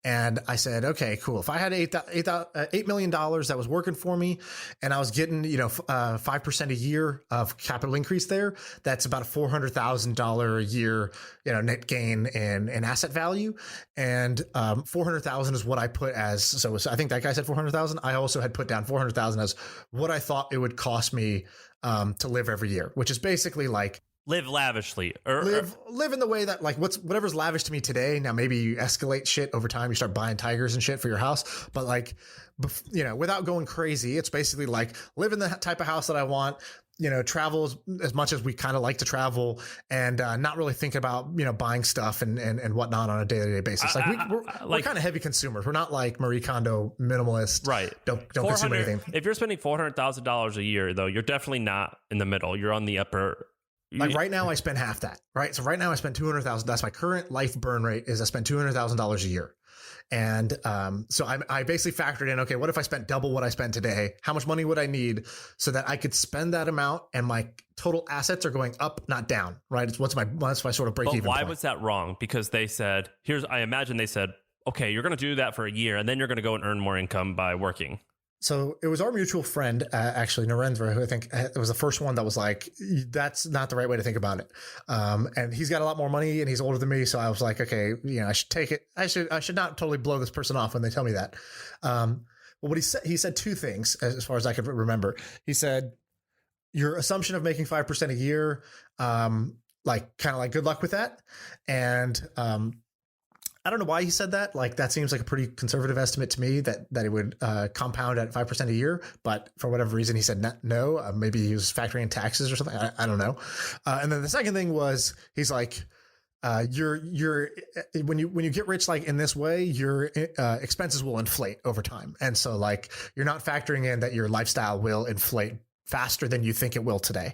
And I said, okay, cool. If I had $8 million that was working for me and I was getting, 5% a year of capital increase there, that's about $400,000 a year, net gain in asset value. And 400,000 is what I put as, so I think that guy said 400,000. I also had put down 400,000 as what I thought it would cost me to live every year, which is basically like, live lavishly live in the way that like whatever's lavish to me today. Now, maybe you escalate shit over time. You start buying tigers and shit for your house, but like, without going crazy, it's basically like live in the type of house that I want, travel as much as we kind of like to travel, and not really think about, buying stuff and whatnot on a day-to-day basis. We're kind of heavy consumers. We're not like Marie Kondo minimalist. Right. Don't consume anything. If you're spending $400,000 a year though, you're definitely not in the middle. You're on the upper. Like right now I spend half that, right? So right now I spend $200,000. That's my current life burn rate, is I spend $200,000 a year. And so I basically factored in, okay, what if I spent double what I spend today? How much money would I need so that I could spend that amount and my total assets are going up, not down, right? It's what's my sort of break even. But why point. Was that wrong? Because they said, I imagine they said, okay, you're going to do that for a year and then you're going to go and earn more income by working. So it was our mutual friend, actually, Narendra, who I think was the first one that was like, that's not the right way to think about it. And he's got a lot more money and he's older than me. So I was like, okay, I should take it. I should not totally blow this person off when they tell me that. But what he said 2 things as far as I could remember. He said, your assumption of making 5% a year, good luck with that. And I don't know why he said that. Like, that seems like a pretty conservative estimate to me, that it would compound at 5% a year. But for whatever reason, he said no. Maybe he was factoring in taxes or something. I don't know. And then the second thing was, he's like, you're when you get rich like in this way, your expenses will inflate over time. And so like, you're not factoring in that your lifestyle will inflate faster than you think it will today.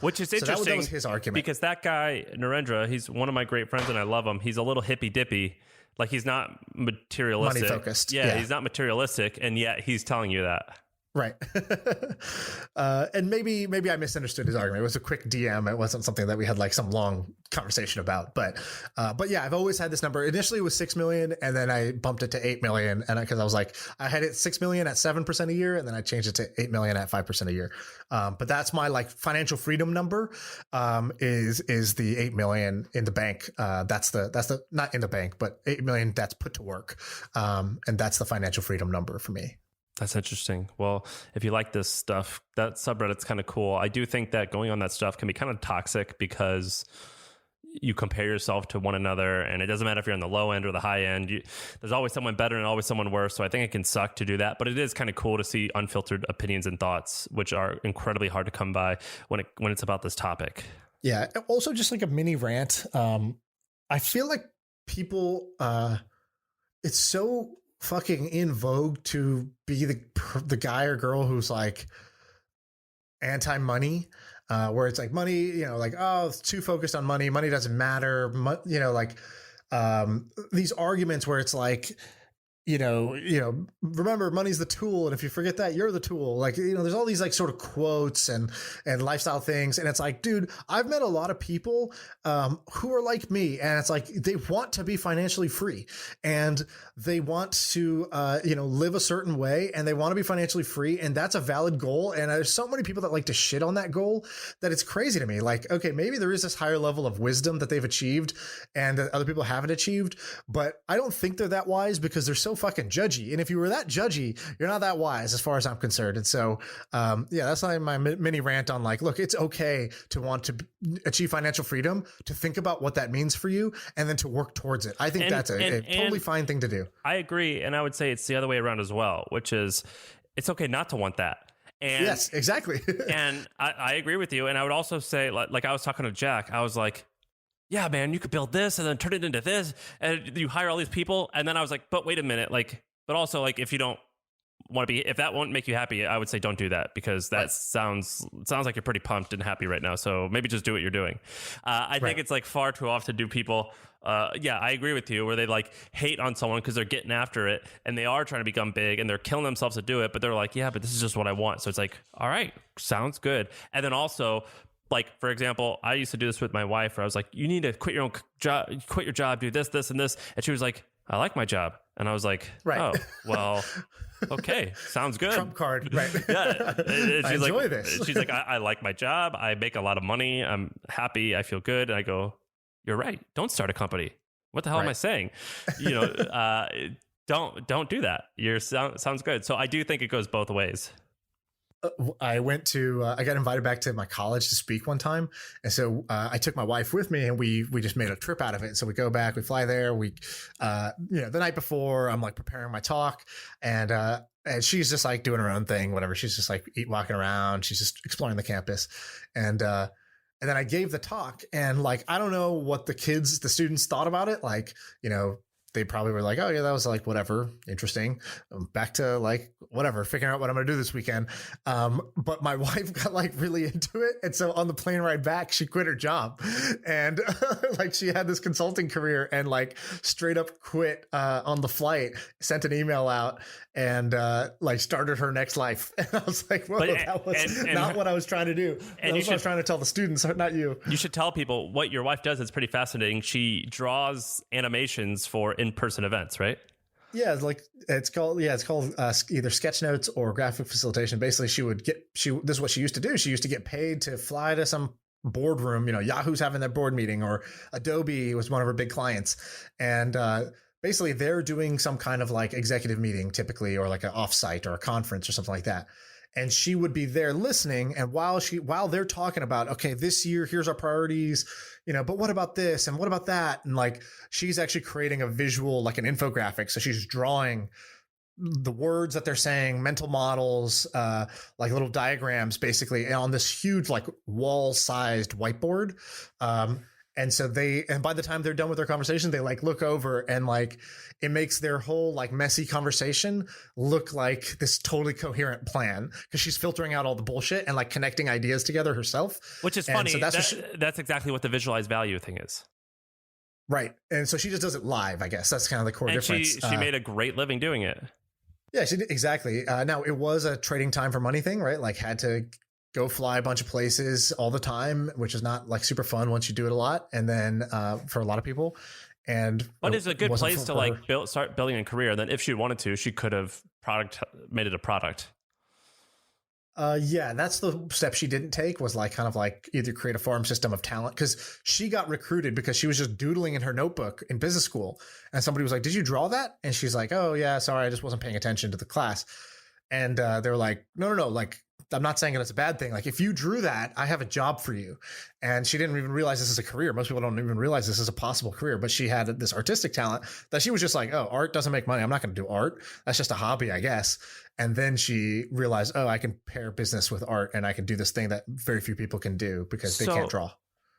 Which is interesting. So that was his argument. Because that guy, Narendra, he's one of my great friends and I love him. He's a little hippy dippy. Like, he's not materialistic. Money focused. Yeah, he's not materialistic. And yet he's telling you that. Right. And maybe I misunderstood his argument. It was a quick DM. It wasn't something that we had like some long conversation about. But yeah, I've always had this number. Initially it was 6 million, and then I bumped it to 8 million. And because I was like, I had it 6 million at 7% a year, and then I changed it to 8 million at 5% a year. But that's my like financial freedom number, is the 8 million in the bank. That's the not in the bank, but 8 million that's put to work. And that's the financial freedom number for me. That's interesting. Well, if you like this stuff, that subreddit's kind of cool. I do think that going on that stuff can be kind of toxic because you compare yourself to one another, and it doesn't matter if you're on the low end or the high end. There's always someone better and always someone worse. So I think it can suck to do that, but it is kind of cool to see unfiltered opinions and thoughts, which are incredibly hard to come by when it's about this topic. Yeah. Also, just like a mini rant. I feel like people, it's so fucking in vogue to be the guy or girl who's like anti-money, where it's like money, you know, like, oh, it's too focused on money. Money doesn't matter. You know, like these arguments where it's like, you know, remember, money's the tool, and if you forget that, you're the tool. Like, you know, there's all these like sort of quotes and lifestyle things, and it's like, dude, I've met a lot of people who are like me, and it's like they want to be financially free, and they want to you know, live a certain way, and they want to be financially free, and that's a valid goal. And there's so many people that like to shit on that goal that it's crazy to me. Like, okay, maybe there is this higher level of wisdom that they've achieved and that other people haven't achieved, but I don't think they're that wise because they're so fucking judgy. And if you were that judgy, you're not that wise as far as I'm concerned. And so yeah, that's like my mini rant on like, look, it's okay to want to achieve financial freedom, to think about what that means for you, and then to work towards it. I think that's a totally fine thing to do. I agree. And I would say it's the other way around as well, which is it's okay not to want that. And yes, exactly. And I agree with you. And I would also say, like I was talking to Jack, I was like, yeah, man, you could build this and then turn it into this, and you hire all these people. And then I was like, but wait a minute, like, but also like, if you don't want to be, if that won't make you happy, I would say don't do that, because that sounds like you're pretty pumped and happy right now. So maybe just do what you're doing. I think it's like far too often do people, yeah, I agree with you, where they like hate on someone because they're getting after it and they are trying to become big and they're killing themselves to do it. But they're like, yeah, but this is just what I want. So it's like, all right, sounds good. And then also, like, for example, I used to do this with my wife where I was like, you need to quit your own job, do this, this, and this. And she was like, I like my job. And I was like, oh, well, okay, sounds good. Trump card, right? Yeah. I enjoy this. She's like, I like my job. I make a lot of money. I'm happy. I feel good. And I go, you're right. Don't start a company. What the hell am I saying? You know, don't do that. Sounds good. So I do think it goes both ways. I went to, I got invited back to my college to speak one time. And so I took my wife with me, and we just made a trip out of it. So we go back, we fly there, you know, the night before I'm like preparing my talk, and she's just like doing her own thing, whatever. She's just like walking around. She's just exploring the campus. And then I gave the talk, and like, I don't know what the students thought about it. Like, you know, they probably were like, oh yeah, that was like, whatever, interesting. Back to like, whatever, figuring out what I'm going to do this weekend. But my wife got like really into it. And so on the plane ride back, she quit her job, and like, she had this consulting career and like straight up quit on the flight, sent an email out, and like started her next life. And I was like, whoa, that was not what I was trying to do. And that's what I was trying to tell the students, not you. You should tell people what your wife does. It's pretty fascinating. She draws animations for in-person events, right? Yeah, it's called either sketch notes or graphic facilitation. Basically, this is what she used to do. She used to get paid to fly to some boardroom, you know, Yahoo's having their board meeting, or Adobe was one of her big clients. And basically they're doing some kind of like executive meeting typically, or like an offsite or a conference or something like that. and she would be there listening. And while they're talking about, okay, this year, here's our priorities, but what about this? And what about that? And like, she's actually creating a visual, like an infographic. So she's drawing the words that they're saying, mental models, like little diagrams, basically on this huge, like wall sized whiteboard. And by the time they're done with their conversation, they like look over and like it makes their whole like messy conversation look like this totally coherent plan, because she's filtering out all the bullshit and like connecting ideas together herself. Which is funny. So that's exactly what the visualized value thing is. Right. And so she just does it live, I guess. That's kind of the core difference. She made a great living doing it. Yeah, she did, exactly. Now, it was a trading time for money thing, right? Like had to go fly a bunch of places all the time, which is not like super fun once you do it a lot. And then for a lot of people. But it's a good place to like start building a career. Then if she wanted to, she could have made it a product. Yeah, that's the step she didn't take, was like kind of like either create a farm system of talent, because she got recruited because she was just doodling in her notebook in business school. And somebody was like, did you draw that? And she's like, oh, yeah, sorry, I just wasn't paying attention to the class. And they were like, no, like, I'm not saying that it's a bad thing. Like, if you drew that, I have a job for you. And she didn't even realize this is a career. Most people don't even realize this is a possible career, but she had this artistic talent that she was just like, oh, art doesn't make money. I'm not going to do art. That's just a hobby, I guess. And then she realized, oh, I can pair business with art, and I can do this thing that very few people can do because they can't draw.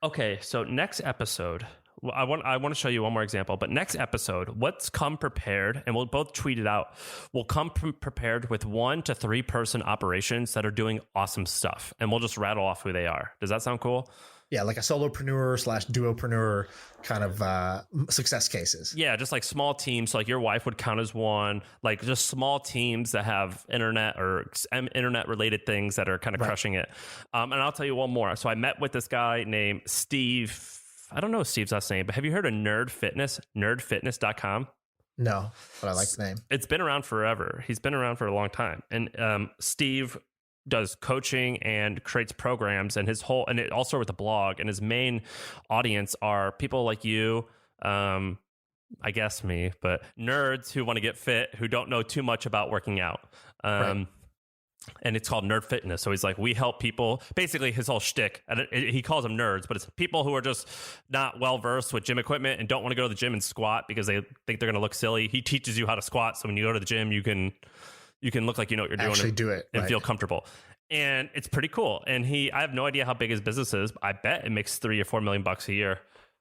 Okay. So next episode, I want to show you one more example, but next episode, let's come prepared, and we'll both tweet it out. We'll come prepared with 1 to 3 person operations that are doing awesome stuff, and we'll just rattle off who they are. Does that sound cool? Yeah, like a solopreneur/duopreneur kind of success cases. Yeah, just like small teams. So like your wife would count as one. Like just small teams that have internet or internet related things that are kind of crushing it. And I'll tell you one more. So I met with this guy named Steve. I don't know Steve's last name, but have you heard of Nerd Fitness? Nerdfitness.com? No, but I like the name. It's been around forever. He's been around for a long time. And Steve does coaching and creates programs, and it also with a blog, and his main audience are people like you, I guess me, but nerds who want to get fit, who don't know too much about working out. And it's called Nerd Fitness. So he's like, we help people. Basically, his whole shtick, and he calls them nerds, but it's people who are just not well versed with gym equipment and don't want to go to the gym and squat because they think they're going to look silly. He teaches you how to squat, so when you go to the gym, you can look like you know what you're doing. Actually do it and feel comfortable. And it's pretty cool. And I have no idea how big his business is. I bet it makes $3 or $4 million a year.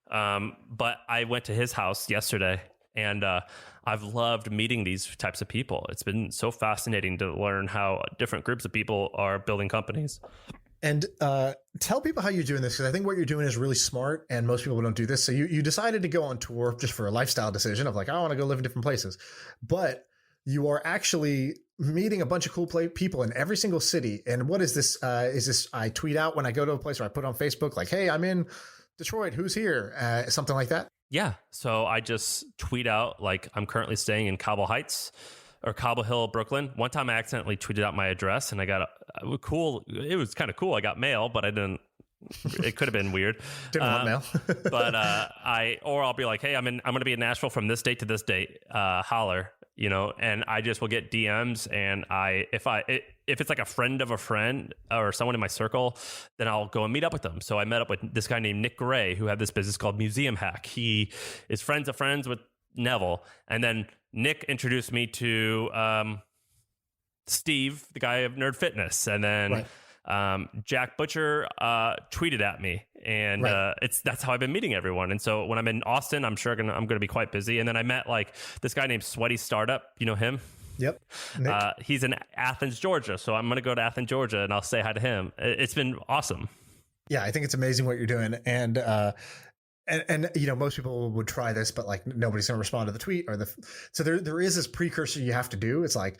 But I went to his house yesterday, and I've loved meeting these types of people. It's been so fascinating to learn how different groups of people are building companies. And tell people how you're doing this, because I think what you're doing is really smart, and most people don't do this. So you decided to go on tour just for a lifestyle decision of like, I want to go live in different places. But you are actually meeting a bunch of cool people in every single city. And what is this? Is this I tweet out when I go to a place, or I put on Facebook like, hey, I'm in Detroit, who's here? Something like that? Yeah. So I just tweet out like I'm currently staying in Cobble Heights or Cobble Hill, Brooklyn. One time I accidentally tweeted out my address, and I got it was kind of cool. I got mail, but I didn't. It could have been weird. Didn't want mail. But I'll be like, hey, I'm going to be in Nashville from this date to this date. Holler, and I just will get DMs. And if it's like a friend of a friend or someone in my circle, then I'll go and meet up with them. So I met up with this guy named Nick Gray, who had this business called Museum Hack. He is friends of friends with Neville. And then Nick introduced me to Steve, the guy of Nerd Fitness. And then Jack Butcher tweeted at me, and that's how I've been meeting everyone. And so when I'm in Austin, I'm sure I'm going to be quite busy. And then I met like this guy named Sweaty Startup. You know him? Yep. He's in Athens, Georgia. So I'm going to go to Athens, Georgia, and I'll say hi to him. It's been awesome. Yeah, I think it's amazing what you're doing. And most people would try this, but like nobody's going to respond to the tweet so there is this precursor you have to do. It's like,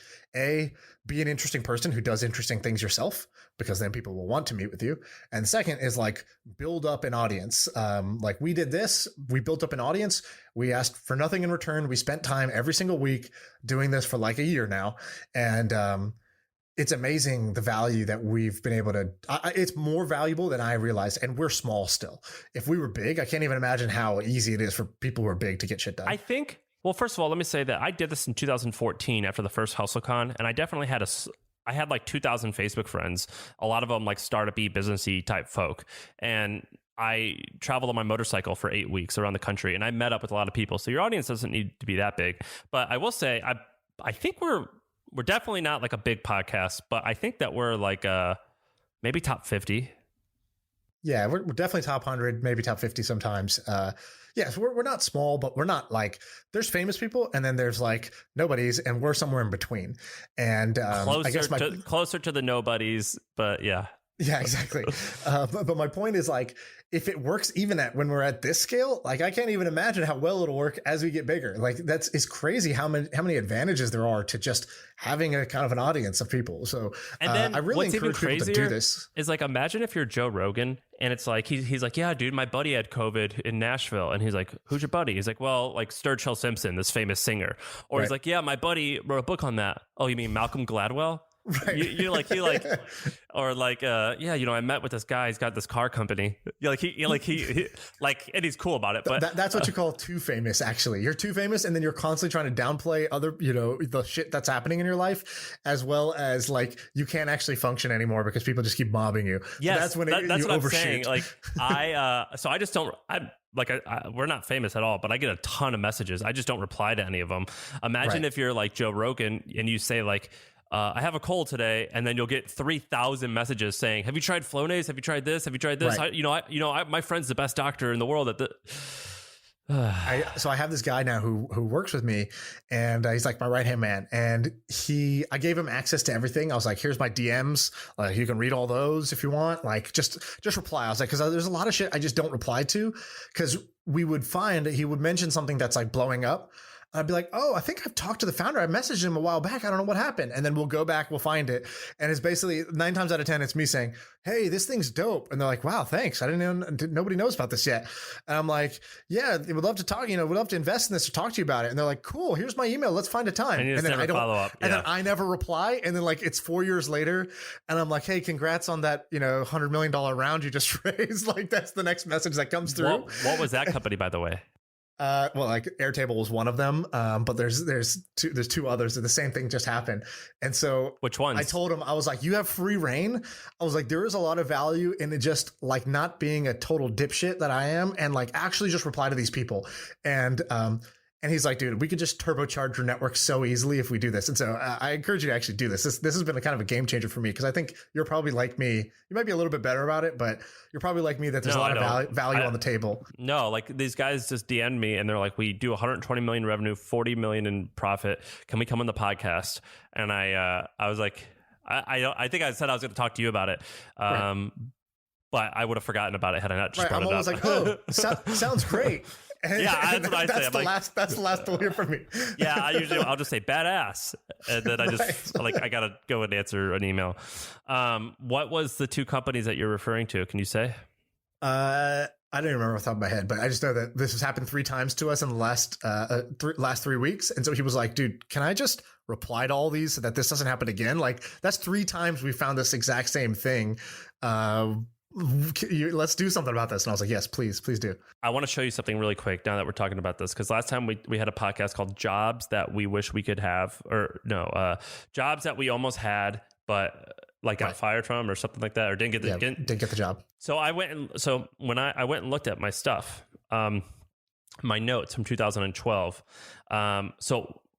be an interesting person who does interesting things yourself, because then people will want to meet with you. And second is like build up an audience. Like we did this, we built up an audience. We asked for nothing in return. We spent time every single week doing this for like a year now. And, it's amazing the value that we've been able to, it's more valuable than I realized. And we're small still. If we were big, I can't even imagine how easy it is for people who are big to get shit done. I think, well, first of all, let me say that I did this in 2014 after the first HustleCon, and I definitely had I had like 2,000 Facebook friends, a lot of them like startup-y, businessy type folk. And I traveled on my motorcycle for 8 weeks around the country, and I met up with a lot of people. So your audience doesn't need to be that big. But I will say, I think we're definitely not like a big podcast, but I think that we're like maybe top 50. Yeah, we're definitely top 100, maybe top 50 sometimes. Yes, we're not small, but we're not like, there's famous people and then there's like nobodies, and we're somewhere in between. And I guess closer to the nobodies, but yeah. Yeah, exactly. But my point is, like, if it works even when we're at this scale, like I can't even imagine how well it'll work as we get bigger. Like it's crazy how many advantages there are to just having a kind of an audience of people. So and then I really what's even encourage people to crazier do this. is like, imagine if you're Joe Rogan and it's like he's like, yeah, dude, my buddy had COVID in Nashville, and he's like, who's your buddy? He's like, well, like Sturgill Simpson, this famous singer, or he's like, yeah, my buddy wrote a book on that. Oh, you mean Malcolm Gladwell? Right. You like he like, or like yeah, you know, I met with this guy, he's got this car company. He and he's cool about it. But that's what you call too famous. Actually, you're too famous, and then you're constantly trying to downplay other, the shit that's happening in your life, as well as like you can't actually function anymore because people just keep mobbing you. Yes, that's when that's you what overshoot. I'm saying. Like so I just don't. We're not famous at all, but I get a ton of messages. I just don't reply to any of them. Imagine if you're like Joe Rogan and you say like, I have a cold today, and then you'll get 3,000 messages saying, "Have you tried Flonase? Have you tried this? Have you tried this?" Right. My friend's the best doctor in the world at the. So I have this guy now who works with me, and he's like my right hand man. And I gave him access to everything. I was like, "Here's my DMs. Like, you can read all those if you want. Like, just reply." I was like, because there's a lot of shit I just don't reply to, because we would find he would mention something that's like blowing up. I'd be like, oh, I think I've talked to the founder. I messaged him a while back. I don't know what happened. And then we'll go back, we'll find it. And it's basically 9 times out of 10, it's me saying, hey, this thing's dope. And they're like, wow, thanks. I didn't know, nobody knows about this yet. And I'm like, yeah, we'd love to talk, we'd love to invest in this or talk to you about it. And they're like, cool, here's my email. Let's find a time. And then I don't follow up. Yeah. And then I never reply. And then like, it's 4 years later. And I'm like, hey, congrats on that, $100 million round you just raised. Like, that's the next message that comes through. What was that company, by the way? Well, like Airtable was one of them, but there's two others that the same thing just happened. And so which ones? I told him, I was like, you have free reign. I was like, there is a lot of value in it, just like not being a total dipshit that I am, and like actually just reply to these people. And he's like, dude, we could just turbocharge your network so easily if we do this. And so I encourage you to actually do this. This has been a kind of a game changer for me, because I think you're probably like me. You might be a little bit better about it, but you're probably like me, that there's a lot of value on the table. No, like these guys just DM'd me and they're like, we do 120 million revenue, 40 million in profit. Can we come on the podcast? And I was like, I think I said I was going to talk to you about it. Right. But I would have forgotten about it had I not just brought I'm it always up. like, oh, sounds great. And, yeah, that's what I say. That's the last you'll hear from me. Yeah, I'll just say badass, and then I just I gotta go and answer an email. What was the 2 companies that you're referring to? Can you say? I don't even remember off the top of my head, but I just know that this has happened 3 times to us in the last 3 weeks. And so he was like, dude, can I just reply to all these so that this doesn't happen again? Like, that's 3 times we found this exact same thing. Let's do something about this. And I was like, yes, please do. I want to show you something really quick now that we're talking about this, because last time we had a podcast called Jobs That We Wish We Could Have, Jobs That We Almost Had, but like got fired from or something like that, or didn't get the job. So when I went and looked at my stuff, my notes from 2012.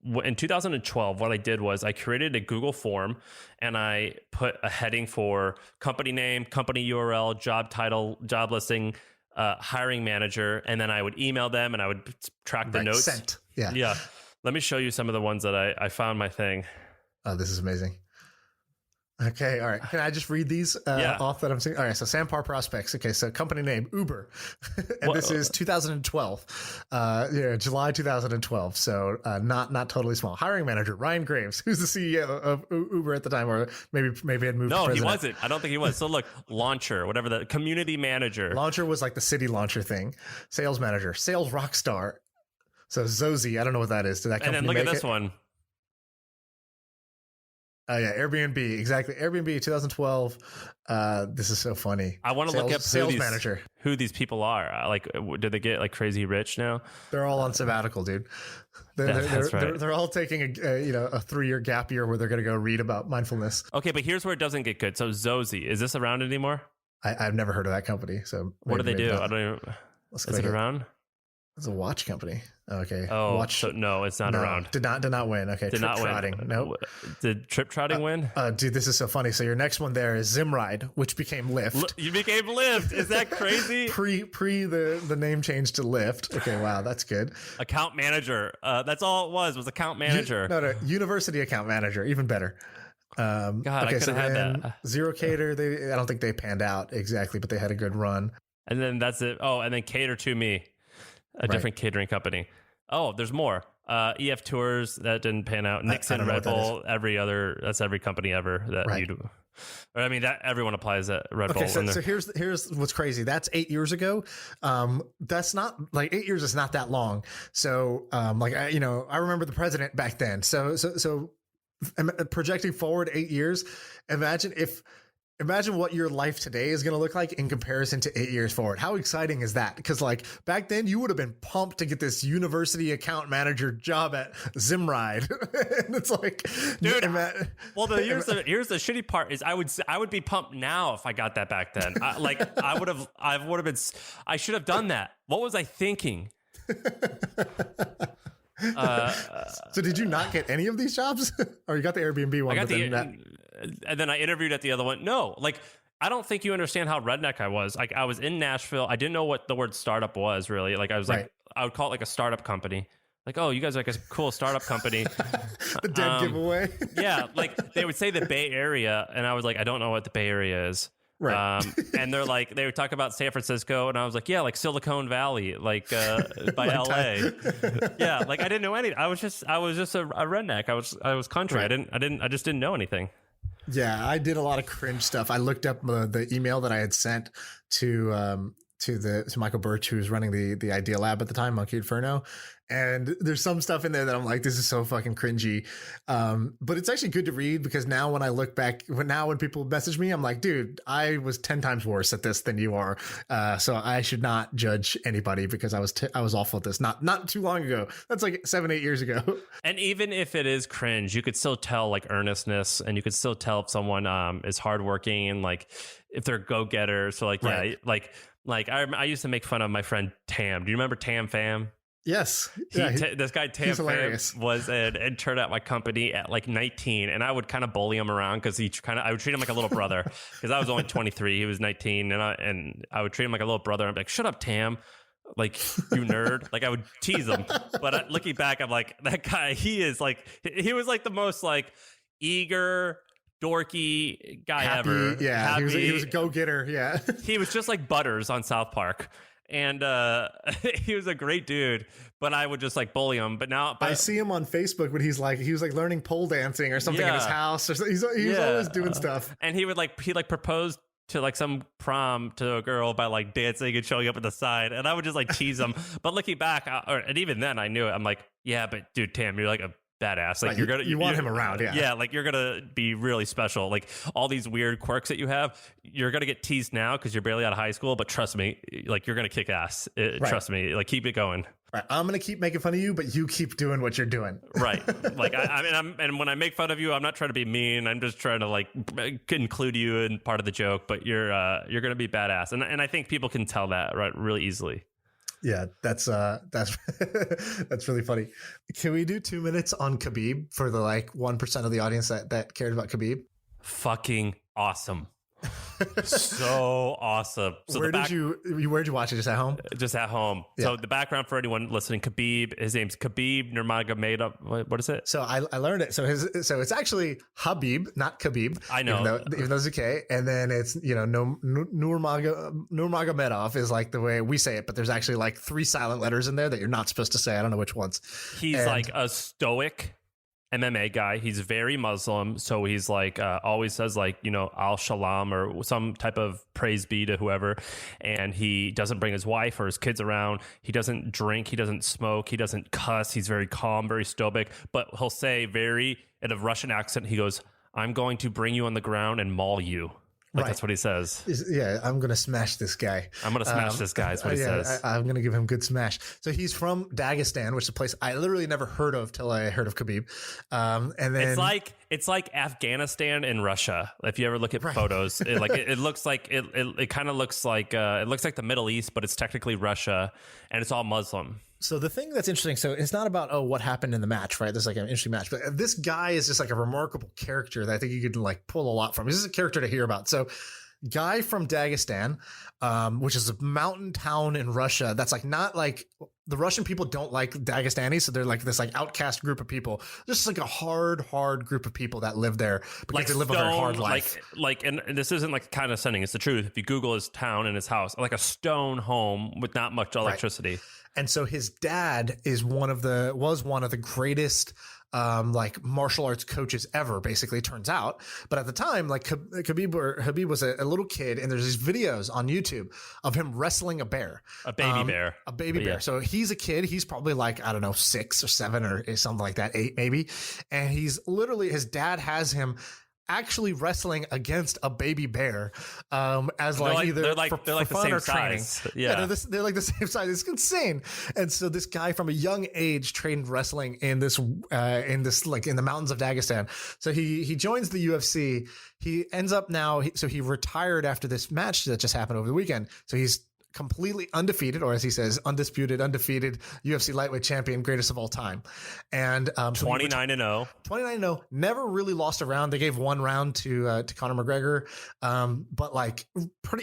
In 2012, what I did was I created a Google form and I put a heading for company name, company URL, job title, job listing, hiring manager, and then I would email them and I would track the notes. Sent. Yeah. Yeah. Let me show you some of the ones that I found my thing. Oh, this is amazing. Okay, all right. Can I just read these off that I'm seeing? All right, so Sampar Prospects. Okay, so company name, Uber. And this is 2012. July 2012. So not totally small. Hiring manager, Ryan Graves, who's the CEO of Uber at the time, or maybe had moved to president. No, he wasn't. I don't think he was. So look, Launcher, whatever, the community manager. Launcher was like the city launcher thing. Sales manager, sales rock star. So Zozy, I don't know what that is. Did that company and then look at this it? one. Oh yeah, Airbnb, exactly. Airbnb 2012. This is so funny. I want to look up sales manager. Who these people are. Like, did they get like crazy rich now? They're all on sabbatical, dude. That's right. They're all taking a 3-year gap year where they're going to go read about mindfulness. Okay, but here's where it doesn't get good. So Zozy, is this around anymore? I've never heard of that company. So what do they do? not. I don't even. Let's Is it around? It's a watch company. Okay. Oh, watch. so no, it's not around. Did not win. Okay. Did not Trotting. win. Nope. Did Trip Trotting win? Dude, this is so funny. So your next one there is Zimride, which became Lyft. You became Lyft. Is that crazy? pre the name change to Lyft. Okay, wow, that's good. Account manager. That's all it was account manager. No, university account manager, even better. God, I could have had that. Zero Cater. I don't think they panned out exactly, but they had a good run. And then that's it. Oh, and then Cater to Me, a different catering company. Oh, there's more. EF Tours, that didn't pan out. Nixon, Red Bull, that's every company ever that you do. Or, I mean, that everyone applies at Red Bull. So here's what's crazy. That's 8 years ago. That's not like 8 years is not that long. So I remember the president back then. So projecting forward 8 years, imagine what your life today is going to look like in comparison to 8 years forward. How exciting is that? Because like back then you would have been pumped to get this university account manager job at Zimride. And it's like, dude, well, here's the shitty part is I would be pumped now if I got that back then. I should have done that. What was I thinking? So did you not get any of these jobs? Or you got the Airbnb one? I got and then I interviewed at the other one. No, like, I don't think you understand how redneck I was. Like, I was in Nashville. I didn't know what the word startup was really. Like, I was like, I would call it like a startup company. Like, oh, you guys are like a cool startup company. The dead giveaway. Yeah, like they would say the Bay Area, and I was like, I don't know what the Bay Area is. Right. And they're like, they would talk about San Francisco, and I was like, yeah, like Silicon Valley, like by LA. Yeah, like I didn't know any. I was just a redneck. I was country. Right. I just didn't know anything. Yeah, I did a lot of cringe stuff. I looked up the email that I had sent to Michael Birch, who was running the Idea Lab at the time, Monkey Inferno. And there's some stuff in there that I'm like, this is so fucking cringy. But it's actually good to read because now when I look back, when people message me, I'm like, dude, I was 10 times worse at this than you are. So I should not judge anybody because I was awful at this. Not too long ago. That's like 7-8 years ago. And even if it is cringe, you could still tell like earnestness, and you could still tell if someone is hardworking and like if they're go-getters. So like, yeah, like I used to make fun of my friend Tam. Do you remember Tam Pham? Yes. This guy Tam Pham was an intern at my company at like 19, and I would kind of bully him around because I would treat him like a little brother because I was only 23, he was 19, and I would treat him like a little brother. I'm like, shut up, Tam, like, you nerd. Like, I would tease him, but looking back, I'm like, that guy, he was like the most like eager, dorky guy ever. Yeah, he was a go-getter. Yeah, he was just like Butters on South Park. And he was a great dude, but I would just like bully him. But I see him on Facebook when he was like learning pole dancing or something in his house, or something. He's always doing stuff. And he proposed to like some prom to a girl by like dancing and showing up at the side, and I would just like tease him. But looking back, and even then, I knew it. I'm like, yeah, but dude, Tam, you're like a badass. Like, right, you want him around. Yeah, like you're gonna be really special. Like all these weird quirks that you have, you're gonna get teased now because you're barely out of high school, but trust me, like you're gonna kick ass. Trust me, like keep it going. Right, I'm gonna keep making fun of you, but you keep doing what you're doing. Right, like and when I make fun of you, I'm not trying to be mean. I'm just trying to like include you in part of the joke. But you're gonna be badass, and I think people can tell that right really easily. Yeah, that's that's really funny. Can we do 2 minutes on Khabib for the like 1% of the audience that cared about Khabib? Fucking awesome. So awesome. So where'd you watch it? Just at home? Just at home. Yeah. So the background for anyone listening, Khabib, his name's Khabib Nurmagomedov. What is it? So I learned it. So it's actually Habib, not Khabib. I know. Even though it's a K. And then it's, Nurmagomedov is like the way we say it, but there's actually like 3 silent letters in there that you're not supposed to say. I don't know which ones. He's like a stoic MMA guy. He's very Muslim, so he's like always says like, al shalom or some type of praise be to whoever, and he doesn't bring his wife or his kids around. He doesn't drink, he doesn't smoke, he doesn't cuss. He's very calm, very stoic, but he'll say very in a Russian accent, he goes, I'm going to bring you on the ground and maul you. Like, Right. that's what he says. Yeah, I'm gonna smash this guy. I'm going to smash this guy is what he says. I'm gonna give him good smash. So he's from Dagestan, which is a place I literally never heard of till I heard of Khabib. And then It's like Afghanistan and Russia. If you ever look at photos, it looks like it kind of looks like it looks like the Middle East, but it's technically Russia, and it's all Muslim. So the thing that's interesting, so it's not about what happened in the match, right? There's like an interesting match, but this guy is just like a remarkable character that I think you could like pull a lot from. He's just a character to hear about. So guy from Dagestan, which is a mountain town in Russia. That's like not like the Russian people don't like Dagestanis, so they're like this like outcast group of people. Just like a hard group of people that live there because Like they live a very hard life. and this isn't like condescending. It's the truth. If you Google his town and his house, like a stone home with not much electricity. And so his dad is was one of the greatest like martial arts coaches ever, basically, it turns out. But at the time, like Khabib was a little kid, and there's these videos on YouTube of him wrestling a bear. A baby bear. A baby bear. So he's a kid. He's probably like, I don't know, 6 or 7 or something like that, 8 maybe. And he's literally, his dad has him actually wrestling against a baby bear as They're like the fun same or training. size. Yeah. They're like the same size. It's insane. And so this guy from a young age trained wrestling in this like in the mountains of Dagestan. So he joins the UFC. He ends up now. So he retired after this match that just happened over the weekend. So he's completely undefeated, or as he says, undisputed, undefeated UFC lightweight champion, greatest of all time. And 29-0. 29-0, never really lost a round. They gave one round to Conor McGregor, but like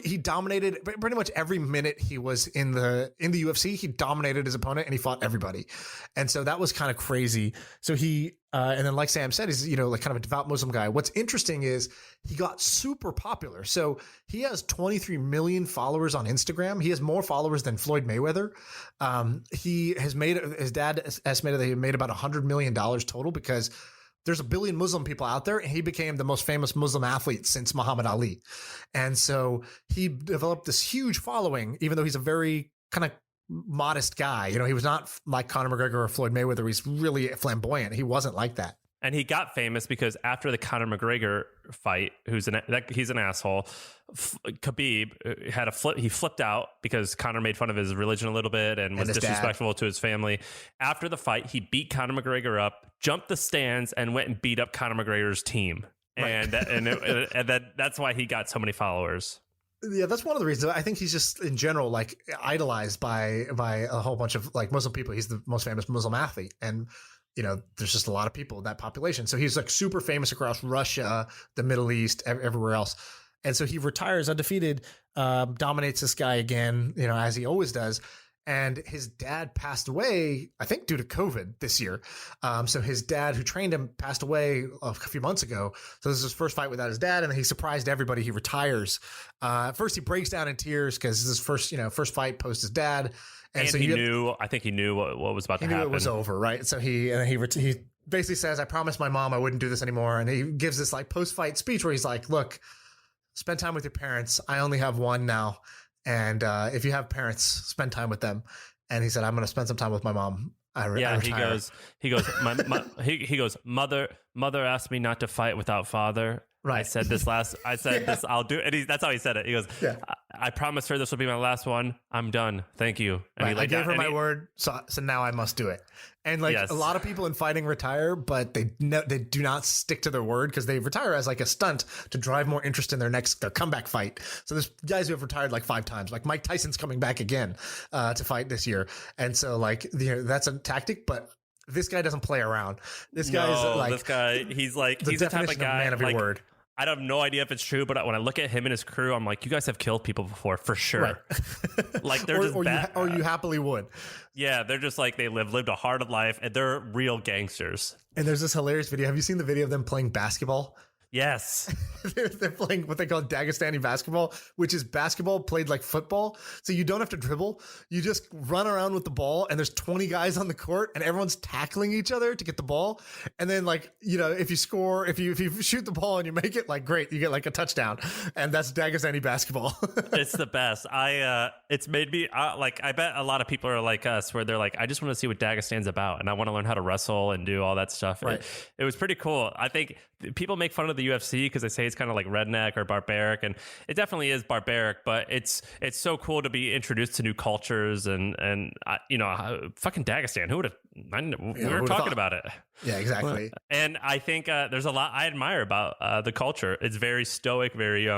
he dominated pretty much every minute he was in the UFC. He dominated his opponent and he fought everybody, and so that was kind of crazy. So he. And then, like Sam said, he's like kind of a devout Muslim guy. What's interesting is he got super popular. So he has 23 million followers on Instagram. He has more followers than Floyd Mayweather. He has made, his dad estimated that he made about $100 million total because there's a billion Muslim people out there, and he became the most famous Muslim athlete since Muhammad Ali. And so he developed this huge following, even though he's a very kind of modest guy. He was not like Conor McGregor or Floyd Mayweather. He's really flamboyant. He wasn't like that. And he got famous because after the Conor McGregor fight, he's an asshole. Khabib had he flipped out because Conor made fun of his religion a little bit and was disrespectful to his family. After the fight, he beat Conor McGregor up, jumped the stands, and went and beat up Conor McGregor's team. Right. And that's why he got so many followers. Yeah, that's one of the reasons. I think he's just in general like idolized by a whole bunch of like Muslim people. He's the most famous Muslim athlete, and there's just a lot of people in that population. So he's like super famous across Russia, the Middle East, everywhere else. And so he retires undefeated, dominates this guy again, as he always does. And his dad passed away, I think, due to COVID this year. So his dad, who trained him, passed away a few months ago. So this is his first fight without his dad, and then he surprised everybody. He retires. At first, he breaks down in tears because this is his first fight post his dad. And so he knew. I think he knew what was about to happen. He knew it was over, right? So he basically says, "I promised my mom I wouldn't do this anymore." And he gives this like post-fight speech where he's like, "Look, spend time with your parents. I only have one now. And if you have parents, spend time with them." And he said, "I'm going to spend some time with my mom." He goes, mother asked me not to fight without father. Right. I said this, I'll do it. And that's how he said it. He goes, I promised her this would be my last one. I'm done. Thank you. And I gave her my word. So now I must do it. And a lot of people in fighting retire, but they do not stick to their word because they retire as like a stunt to drive more interest in their comeback fight. So there's guys who have retired like 5 times, like Mike Tyson's coming back again to fight this year. And so that's a tactic, but this guy doesn't play around. He's like the type of guy, man of your word. I have no idea if it's true, but when I look at him and his crew, I'm like, you guys have killed people before, for sure. Right. Like they're just bad. You happily would. Yeah, they're just like they lived a hard life, and they're real gangsters. And there's this hilarious video. Have you seen the video of them playing basketball? Yes. they're playing what they call Dagestani basketball, which is basketball played like football. So you don't have to dribble. You just run around with the ball, and there's 20 guys on the court, and everyone's tackling each other to get the ball. And then, like, you know, if you score, if you shoot the ball and you make it, like, great, you get like a touchdown. And that's Dagestani basketball. It's the best. It's made me like, I bet a lot of people are like us, where they're like, I just want to see what Dagestan's about, and I want to learn how to wrestle and do all that stuff. Right. It was pretty cool. I think people make fun of the UFC because they say it's kind of like redneck or barbaric, and it definitely is barbaric, but it's so cool to be introduced to new cultures and you know, fucking Dagestan. Who would have? We were talking about it. Yeah, exactly. And I think there's a lot I admire about the culture. It's very stoic, very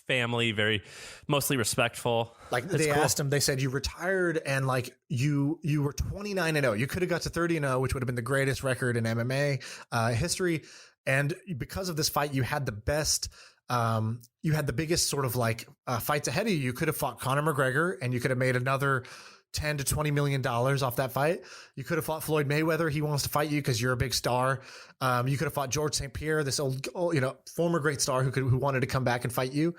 family, very mostly respectful. Like they asked him, they said, you retired and like you were 29-0. You could have got to 30-0, which would have been the greatest record in MMA history. And because of this fight, you had the best, you had the biggest sort of like fights ahead of you. You could have fought Conor McGregor and you could have made another $10 to $20 million off that fight. You could have fought Floyd Mayweather. He wants to fight you because you're a big star. You could have fought George St. Pierre, this old, you know, former great star who wanted to come back and fight you.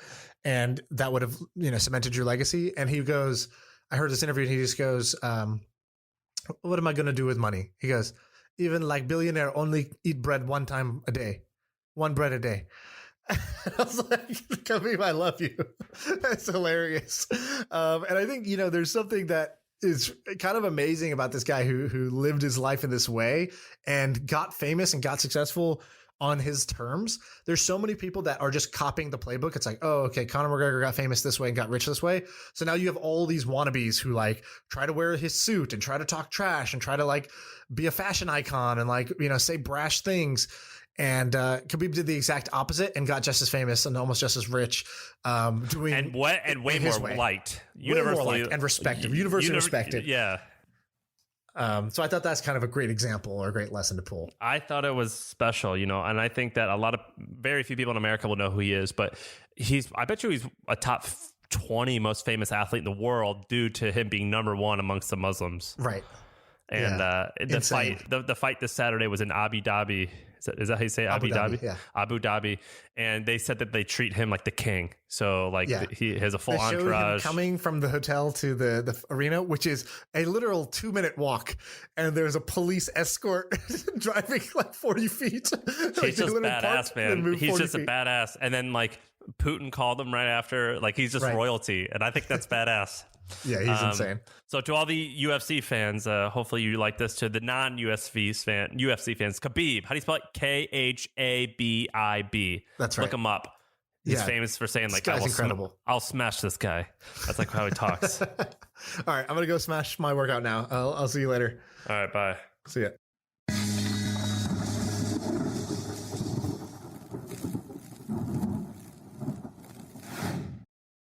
And that would have, you know, cemented your legacy. And he goes, I heard this interview and he just goes, what am I going to do with money? He goes, even like billionaire only eat bread one bread a day. I was like, Khabib, I love you. That's hilarious. And I think, you know, there's something that is kind of amazing about this guy who lived his life in this way and got famous and got successful on his terms. There's so many people that are just copying the playbook. It's like, oh, okay, Conor McGregor got famous this way and got rich this way. So now you have all these wannabes who like try to wear his suit and try to talk trash and try to like be a fashion icon and like, you know, say brash things. And Khabib did the exact opposite and got just as famous and almost just as rich, doing and way more liked, universally and respected, universally respected. Yeah. So I thought that's kind of a great example or a great lesson to pull. I thought it was special, you know, and I think that very few people in America will know who he is, but I bet you he's a top 20 most famous athlete in the world due to him being number one amongst the Muslims. Right. And the fight this Saturday was in Abu Dhabi. Is that how you say Abu Dhabi? Yeah. Abu Dhabi. And they said that they treat him like the king. So like he has a full entourage. Him coming from the hotel to the arena, which is a literal 2-minute walk. And there's a police escort driving like 40 feet. He's just badass, man. He's just a badass. And then like Putin called him right after. Like he's just royalty. And I think that's badass. Yeah, he's insane. So to all the UFC fans, hopefully you like this. To the non-UFC fans, Khabib, how do you spell it? Khabib. That's right. Look him up. He's famous for saying like, incredible. I'll smash this guy. That's like how he talks. All right, I'm gonna go smash my workout now. I'll see you later. All right, bye. See ya.